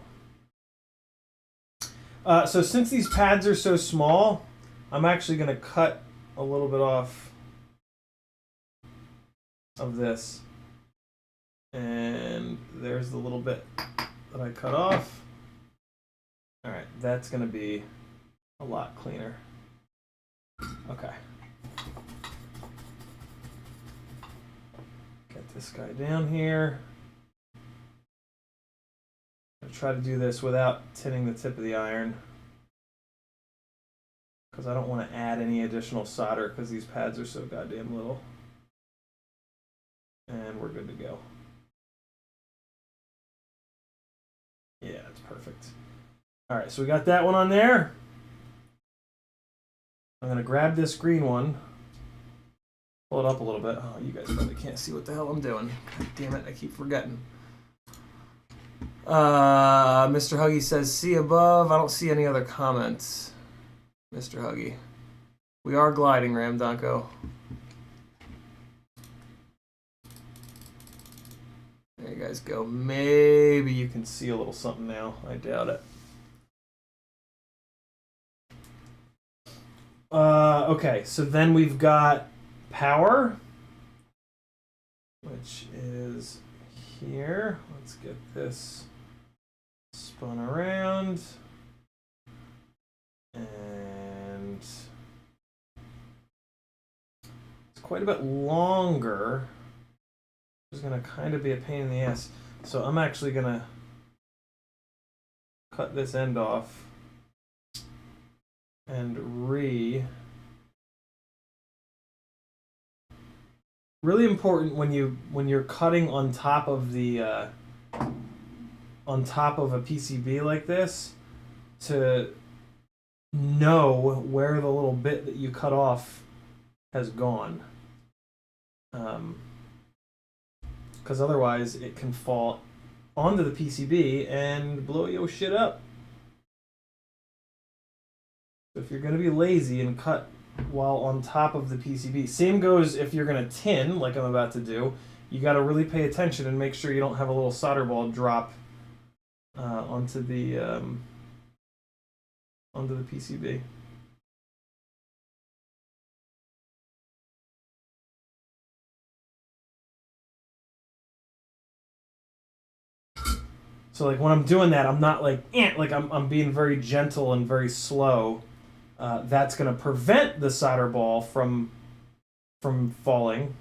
So since these pads are so small, I'm actually going to cut a little bit off of this. And there's the little bit that I cut off. All right, that's going to be a lot cleaner. Okay. Get this guy down here. Try to do this without tinning the tip of the iron, because I don't want to add any additional solder because these pads are so goddamn little. And we're good to go. Yeah, it's perfect. All right, so we got that one on there. I'm going to grab this green one, pull it up a little bit. Oh, you guys probably can't see what the hell I'm doing. God damn it, I keep forgetting. Mr. Huggy says, see above. I don't see any other comments. Mr. Huggy. We are gliding, Ramdonko. There you guys go. Maybe you can see a little something now. I doubt it. Okay, so then we've got power, which is here. Let's get this spun around, and it's quite a bit longer. It's going to kind of be a pain in the ass. So I'm actually going to cut this end off and really important when you're cutting on top of the on top of a PCB like this, to know where the little bit that you cut off has gone, because otherwise it can fall onto the PCB and blow your shit up. So if you're going to be lazy and cut while on top of the PCB, same goes if you're going to tin like I'm about to do. You got to really pay attention and make sure you don't have a little solder ball drop onto the PCB. So like when I'm doing that, I'm not like I'm being very gentle and very slow. That's going to prevent the solder ball from falling.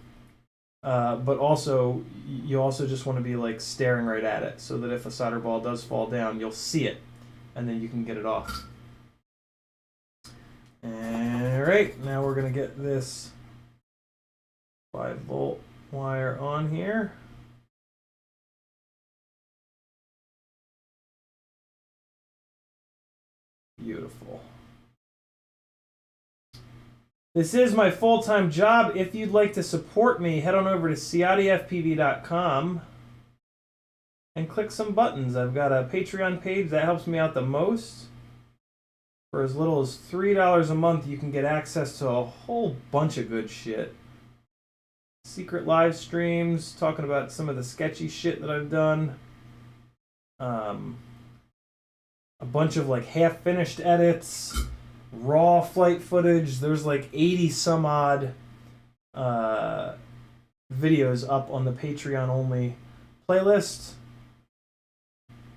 But also, you also just want to be like staring right at it, so that if a solder ball does fall down, you'll see it, and then you can get it off. All right, now we're going to get this 5-volt wire on here. Beautiful. This is my full-time job. If you'd like to support me, head on over to CiottiFPV.com and click some buttons. I've got a Patreon page that helps me out the most. For as little as $3 a month, you can get access to a whole bunch of good shit. Secret live streams, talking about some of the sketchy shit that I've done. a bunch of like half-finished edits, raw flight footage. There's like 80 some odd videos up on the Patreon only playlist.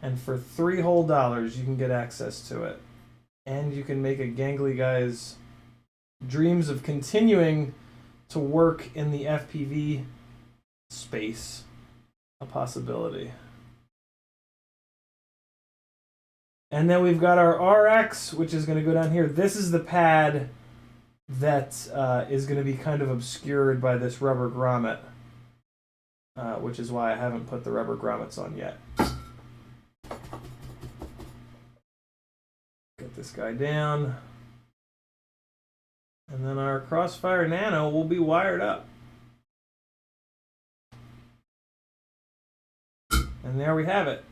And for $3 whole you can get access to it. And you can make a gangly guy's dreams of continuing to work in the FPV space a possibility. And then we've got our RX, which is going to go down here. This is the pad that is going to be kind of obscured by this rubber grommet, which is why I haven't put the rubber grommets on yet. Get this guy down. And then our Crossfire Nano will be wired up. And there we have it.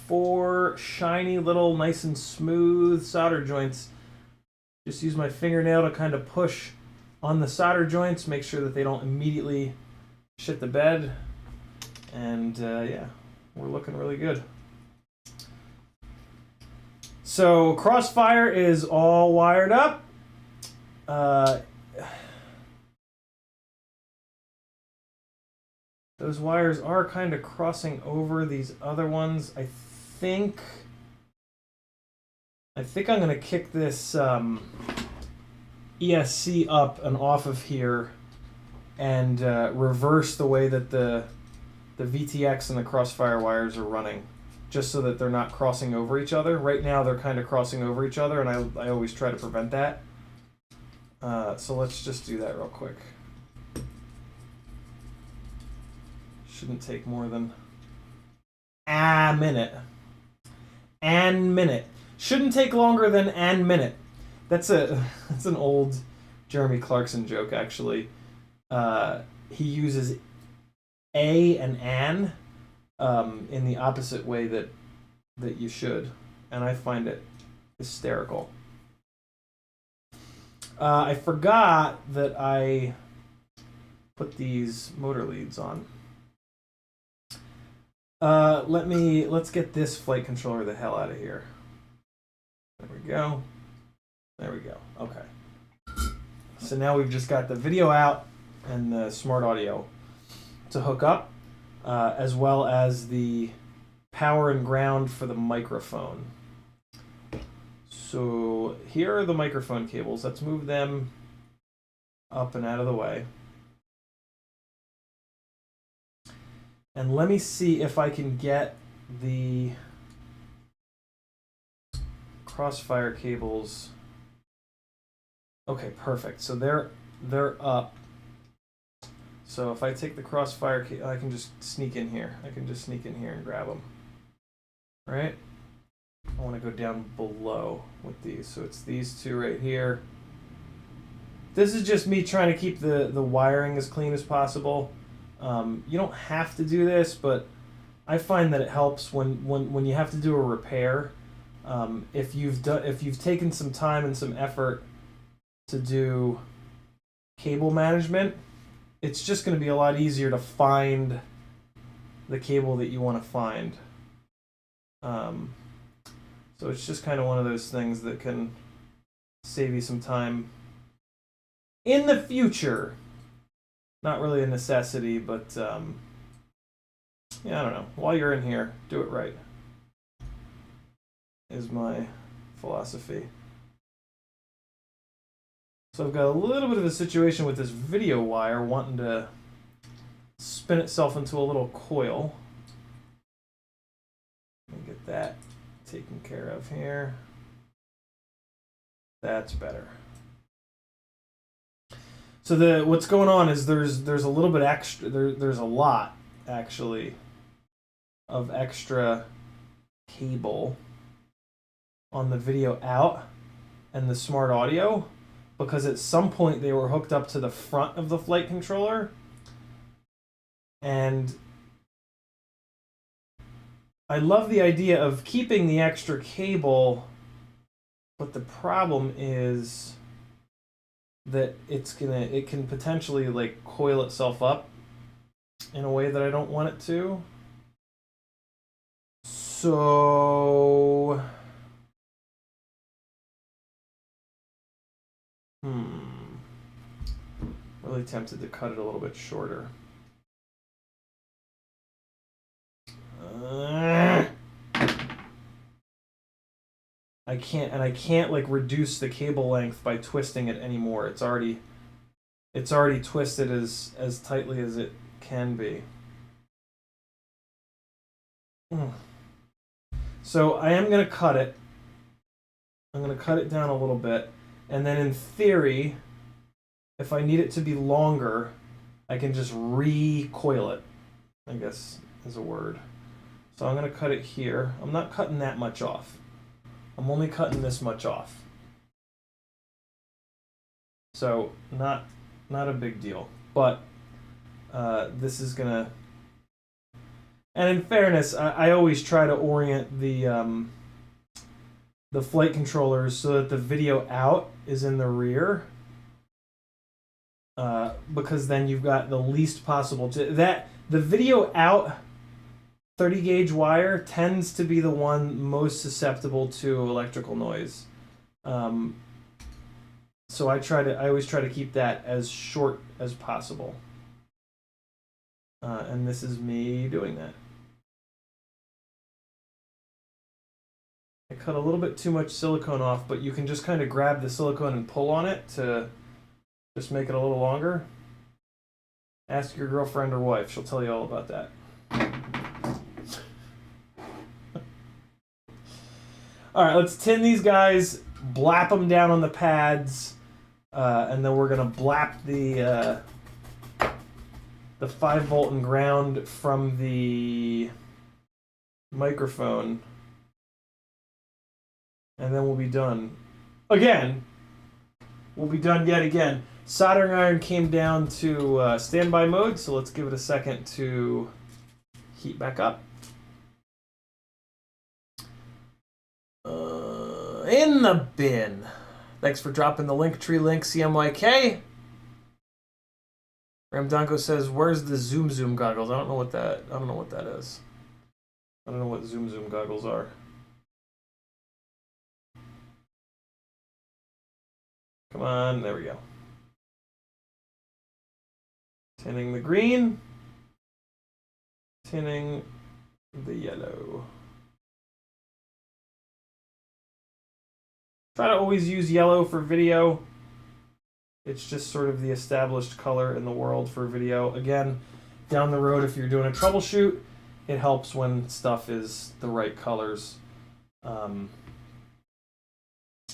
4 shiny little nice and smooth solder joints. Just use my fingernail to kind of push on the solder joints, make sure that they don't immediately shit the bed. And yeah, we're looking really good. So Crossfire is all wired up. Those wires are kind of crossing over these other ones. I think I'm going to kick this ESC up and off of here and reverse the way that the VTX and the Crossfire wires are running, just so that they're not crossing over each other. Right now they're kind of crossing over each other, and I always try to prevent that. So let's just do that real quick. Shouldn't take more than a minute. Minute. Shouldn't take longer than an minute. That's an old Jeremy Clarkson joke, actually. He uses a and an in the opposite way that you should, and I find it hysterical. I forgot that I put these motor leads on. Let's get this flight controller the hell out of here. There we go. There we go. Okay. So now we've just got the video out and the smart audio to hook up, as well as the power and ground for the microphone. So here are the microphone cables. Let's move them up and out of the way. And let me see if I can get the Crossfire cables. Okay, perfect. So they're up. So if I take the Crossfire, I can just sneak in here. I can just sneak in here and grab them. Right? I want to go down below with these. So it's these two right here. This is just me trying to keep the wiring as clean as possible. You don't have to do this, but I find that it helps when you have to do a repair. If you've taken some time and some effort to do cable management, it's just going to be a lot easier to find the cable that you want to find. So it's just kind of one of those things that can save you some time in the future. Not really a necessity, but yeah, I don't know. While you're in here, do it right, is my philosophy. So I've got a little bit of a situation with this video wire wanting to spin itself into a little coil. Let me get that taken care of here. That's better. So what's going on is there's a little bit extra. There's a lot actually of extra cable on the video out and the smart audio, because at some point they were hooked up to the front of the flight controller, and I love the idea of keeping the extra cable, but the problem is that it can potentially like coil itself up in a way that I don't want it to. So Really tempted to cut it a little bit shorter. I can't like reduce the cable length by twisting it anymore. It's already twisted as tightly as it can be. So I am going to cut it. I'm going to cut it down a little bit, and then in theory, if I need it to be longer, I can just recoil it, I guess is a word. So I'm going to cut it here. I'm not cutting that much off. I'm only cutting this much off. So not a big deal. But this is going to... And in fairness, I always try to orient the flight controllers so that the video out is in the rear. Because then you've got the least possible... the video out 30 gauge wire tends to be the one most susceptible to electrical noise. So I always try to keep that as short as possible. And this is me doing that. I cut a little bit too much silicone off, but you can just kind of grab the silicone and pull on it to just make it a little longer. Ask your girlfriend or wife. She'll tell you all about that. All right, let's tin these guys, blap them down on the pads, and then we're going to blap the 5-volt and ground from the microphone. And then we'll be done. Again, we'll be done yet again. Soldering iron came down to standby mode, so let's give it a second to heat back up. In the bin. Thanks for dropping the Linktree link, CMYK. Ramdanko says, "Where's the zoom goggles?" I don't know what that is. I don't know what zoom goggles are. Come on, there we go. Tinning the green. Tinning the yellow. Try to always use yellow for video. It's just sort of the established color in the world for video. Again, down the road, if you're doing a troubleshoot, it helps when stuff is the right colors.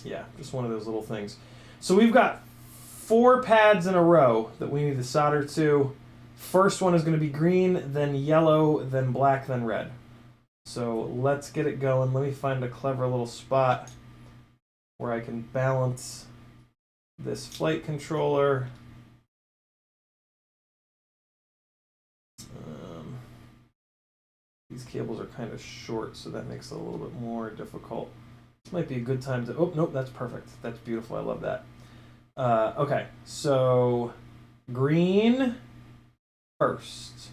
Yeah, just one of those little things. So we've got 4 pads in a row that we need to solder to. First one is going to be green, then yellow, then black, then red. So let's get it going. Let me find a clever little spot where I can balance this flight controller. These cables are kind of short, so that makes it a little bit more difficult. This might be a good time to... Oh, nope, that's perfect. That's beautiful. I love that. Okay, so green first.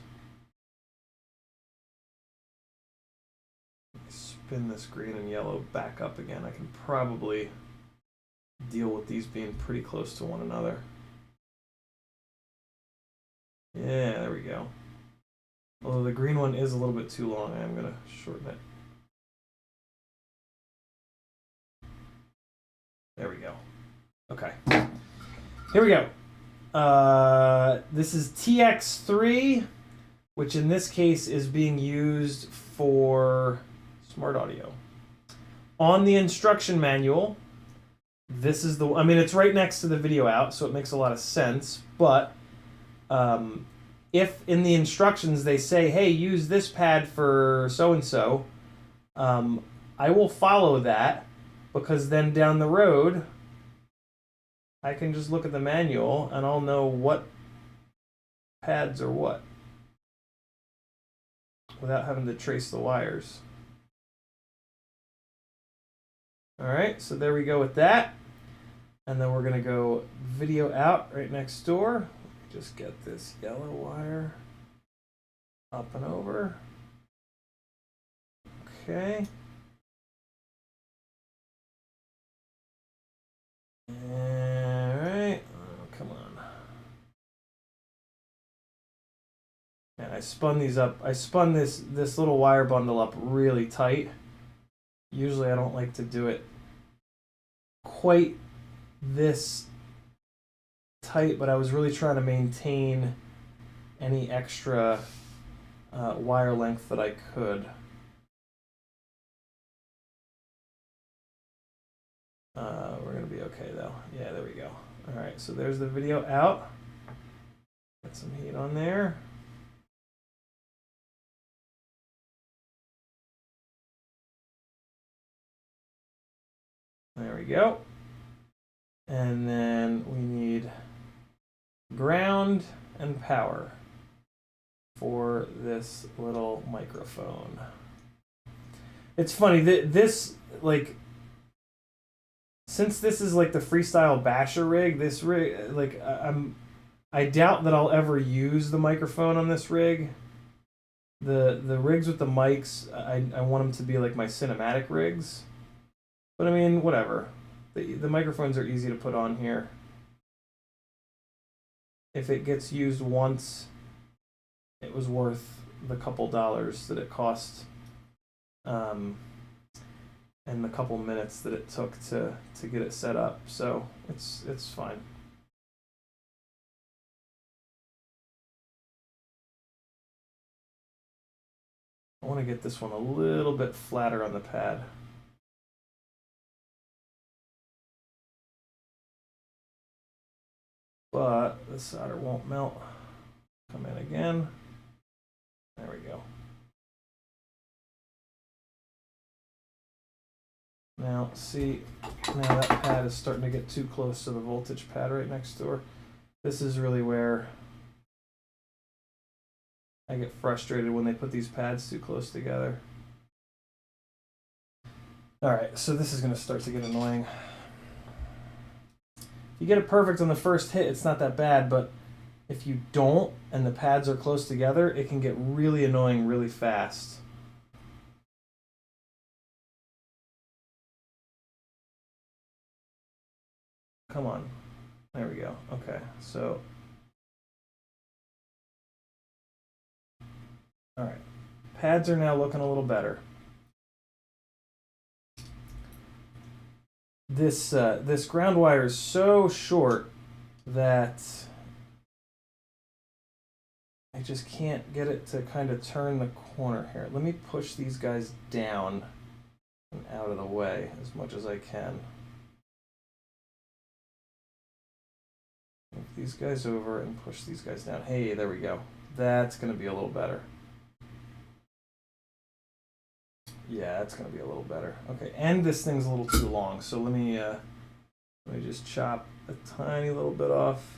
Spin this green and yellow back up again. I can probably deal with these being pretty close to one another. Yeah, there we go. Although the green one is a little bit too long, I am going to shorten it. There we go. Okay. Here we go. This is TX3, which in this case is being used for smart audio. On the instruction manual, this is the... I mean, it's right next to the video out, so it makes a lot of sense, but if in the instructions they say, hey, use this pad for so-and-so, I will follow that, because then down the road, I can just look at the manual and I'll know what pads are what without having to trace the wires. All right, so there we go with that. And then we're going to go video out right next door. Just get this yellow wire up and over. Okay. All right. And I spun these up. I spun this little wire bundle up really tight. Usually I don't like to do it quite this tight, but I was really trying to maintain any extra wire length that I could. We're gonna be okay though. Yeah, there we go. All right, so there's the video out. Get some heat on there. There we go. And then we need ground and power for this little microphone. It's funny that this, like, since this is like the freestyle basher rig, this rig, like, I doubt that I'll ever use the microphone on this rig. The rigs with the mics, I want them to be like my cinematic rigs. But I mean, whatever. The microphones are easy to put on here. If it gets used once, it was worth the couple dollars that it cost, and the couple minutes that it took to get it set up. So it's fine. I want to get this one a little bit flatter on the pad. But the solder won't melt. Come in again. There we go. Now, see, now that pad is starting to get too close to the voltage pad right next door. This is really where I get frustrated when they put these pads too close together. All right, so this is going to start to get annoying. If you get it perfect on the first hit, it's not that bad, but if you don't and the pads are close together, it can get really annoying really fast. Come on. There we go. Okay, so. All right. Pads are now looking a little better. This ground wire is so short that I just can't get it to kind of turn the corner here. Let me push these guys down and out of the way as much as I can. Move these guys over and push these guys down. Hey, there we go. That's going to be a little better. Yeah, that's going to be a little better. Okay, and this thing's a little too long, so let me just chop a tiny little bit off.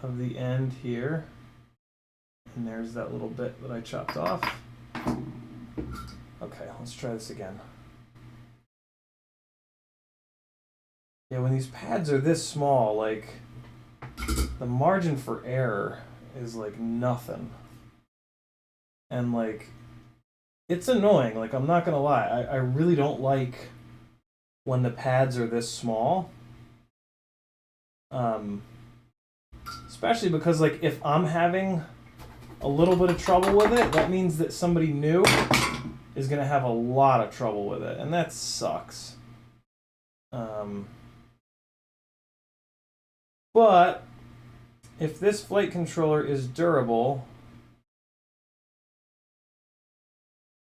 Of the end here. And there's that little bit that I chopped off. Okay, let's try this again. Yeah, when these pads are this small, like, the margin for error is like nothing. And like, it's annoying, like, I'm not gonna lie. I really don't like when the pads are this small. Especially because, like, if I'm having a little bit of trouble with it, that means that somebody new is gonna have a lot of trouble with it, and that sucks. But if this flight controller is durable,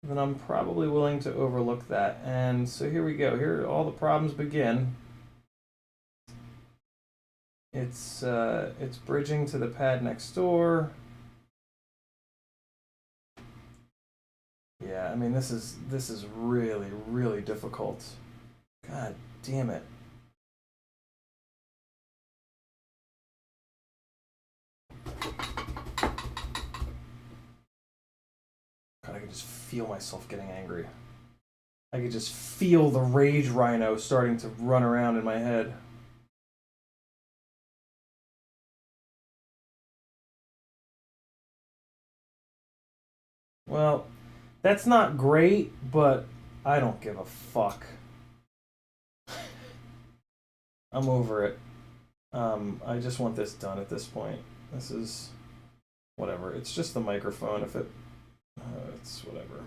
then I'm probably willing to overlook that. And so here we go. Here all the problems begin. It's bridging to the pad next door. Yeah, I mean, this is really, really difficult. God damn it. God, I could just feel myself getting angry. I could just feel the rage rhino starting to run around in my head. Well, that's not great, but I don't give a fuck. I'm over it. I just want this done at this point. This is whatever. It's just the microphone. If it, it's whatever.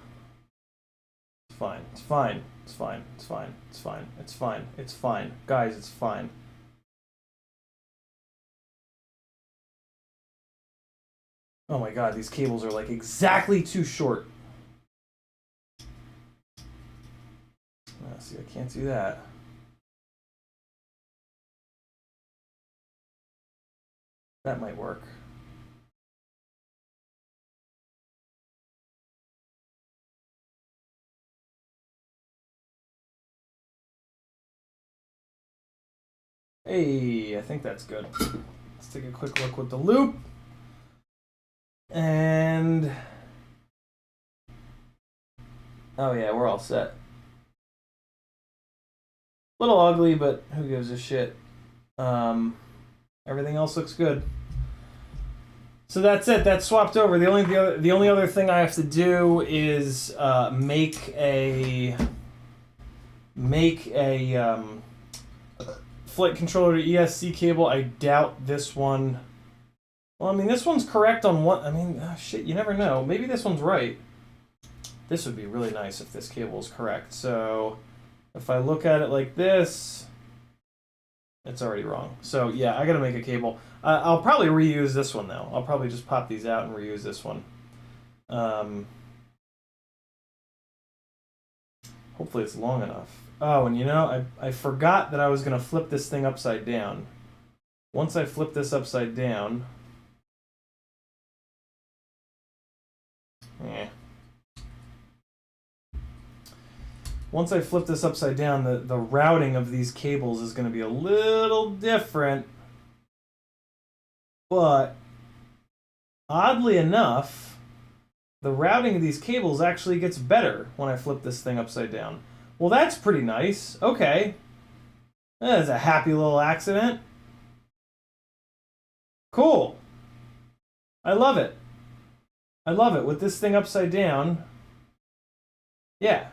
It's fine. It's fine. It's fine. It's fine. It's fine. It's fine. It's fine. Guys, it's fine. Oh my god, these cables are like exactly too short. See, I can't do that. That might work. Hey, I think that's good. Let's take a quick look with the loop. And oh yeah, we're all set. Little ugly, but who gives a shit? Everything else looks good. So that's it. That's swapped over. The only other thing I have to do is make a flight controller to ESC cable. I doubt this one. Well, I mean, this one's correct on one. I mean, shit, you never know. Maybe this one's right. This would be really nice if this cable is correct. So if I look at it like this, it's already wrong. So yeah, I gotta make a cable. I'll probably reuse this one though. I'll probably just pop these out and reuse this one. Hopefully it's long enough. Oh, and you know, I forgot that I was gonna flip this thing upside down. Once I flip this upside down, once I flip this upside down, the routing of these cables is going to be a little different. But oddly enough, the routing of these cables actually gets better when I flip this thing upside down. Well, that's pretty nice. Okay. That is a happy little accident. Cool. I love it. I love it. With this thing upside down, yeah.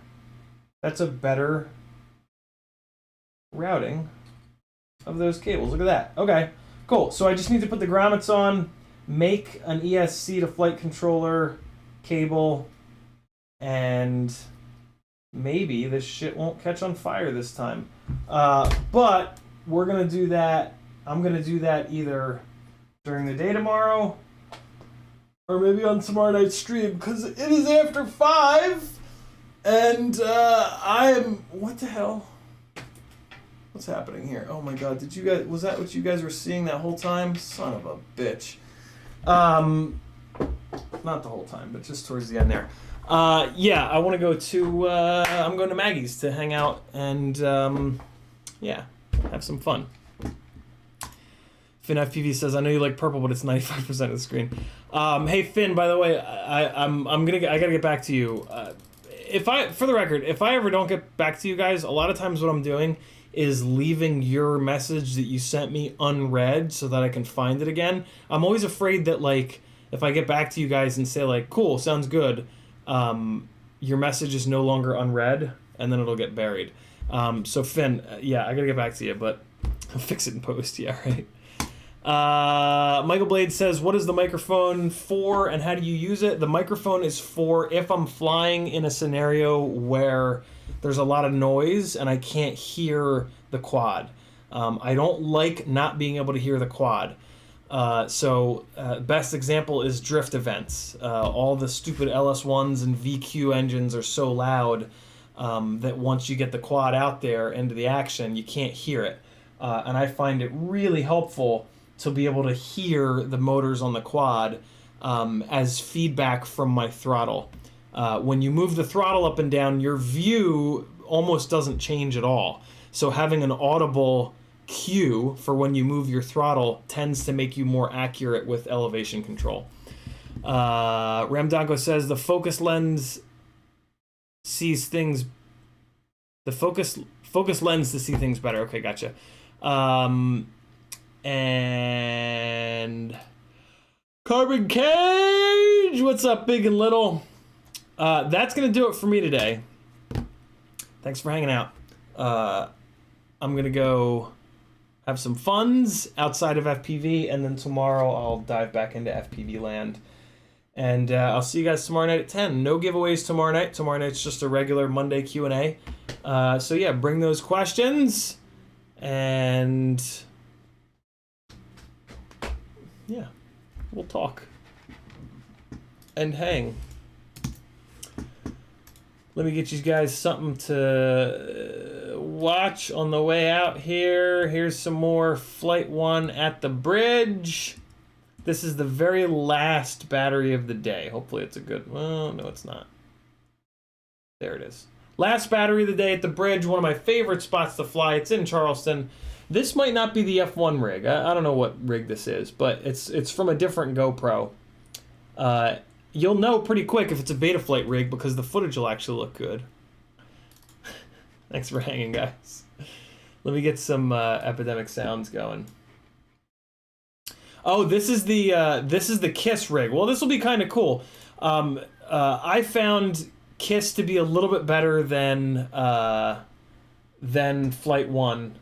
That's a better routing of those cables. Look at that. Okay, cool. So I just need to put the grommets on, make an ESC to flight controller cable, and maybe this shit won't catch on fire this time. But we're going to do that. I'm going to do that either during the day tomorrow or maybe on tomorrow night's stream because it is after 5. And I'm what the hell? What's happening here? Oh my god, did you guys was that what you guys were seeing that whole time? Son of a bitch. Not the whole time, but just towards the end there. Yeah, I want to go to I'm going to Maggie's to hang out and yeah, have some fun. Finn FPV says, I know you like purple, but it's 95% of the screen. Hey Finn, by the way, I gotta get back to you. For the record, if I ever don't get back to you guys, a lot of times what I'm doing is leaving your message that you sent me unread so that I can find it again. I'm always afraid that, like, if I get back to you guys and say, like, cool, sounds good, your message is no longer unread, and then it'll get buried. So, Finn, yeah, I gotta get back to you, but I'll fix it in post, yeah, right? Michael Blade says, what is the microphone for and how do you use it? The microphone is for if I'm flying in a scenario where there's a lot of noise and I can't hear the quad. I don't like not being able to hear the quad. So best example is drift events. All the stupid LS1s and VQ engines are so loud that once you get the quad out there into the action, you can't hear it. And I find it really helpful to be able to hear the motors on the quad as feedback from my throttle. When you move the throttle up and down, your view almost doesn't change at all. So having an audible cue for when you move your throttle tends to make you more accurate with elevation control. Ramdanko says the focus lens sees things. The focus lens to see things better. Okay, gotcha. And Carbon Cage, what's up, big and little? That's gonna do it for me today. Thanks for hanging out. I'm gonna go have some funds outside of FPV, and then tomorrow I'll dive back into FPV land. And I'll see you guys tomorrow night at 10. No giveaways tomorrow night. Tomorrow night's just a regular Monday Q&A. So yeah, bring those questions. And yeah, we'll talk and hang. Let me get you guys something to watch on the way out here. Here's some more Flight 1 at the bridge. This is the very last battery of the day. Hopefully it's a good, well, no, it's not. There it is. Last battery of the day at the bridge, one of my favorite spots to fly. It's in Charleston. This might not be the F1 rig. I don't know what rig this is, but it's from a different GoPro. You'll know pretty quick if it's a Betaflight rig because the footage will actually look good. Thanks for hanging, guys. Let me get some Epidemic sounds going. Oh, this is the KISS rig. Well, this will be kind of cool. I found KISS to be a little bit better than Flight 1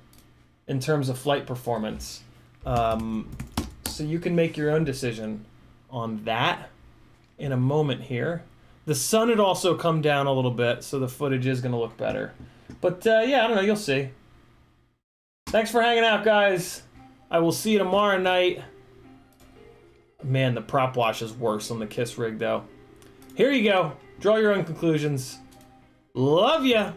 in terms of flight performance. So you can make your own decision on that in a moment here. The sun had also come down a little bit, so the footage is going to look better. But yeah, I don't know, you'll see. Thanks for hanging out, guys. I will see you tomorrow night. Man, the prop wash is worse on the KISS rig, though. Here you go. Draw your own conclusions. Love ya!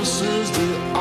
This is the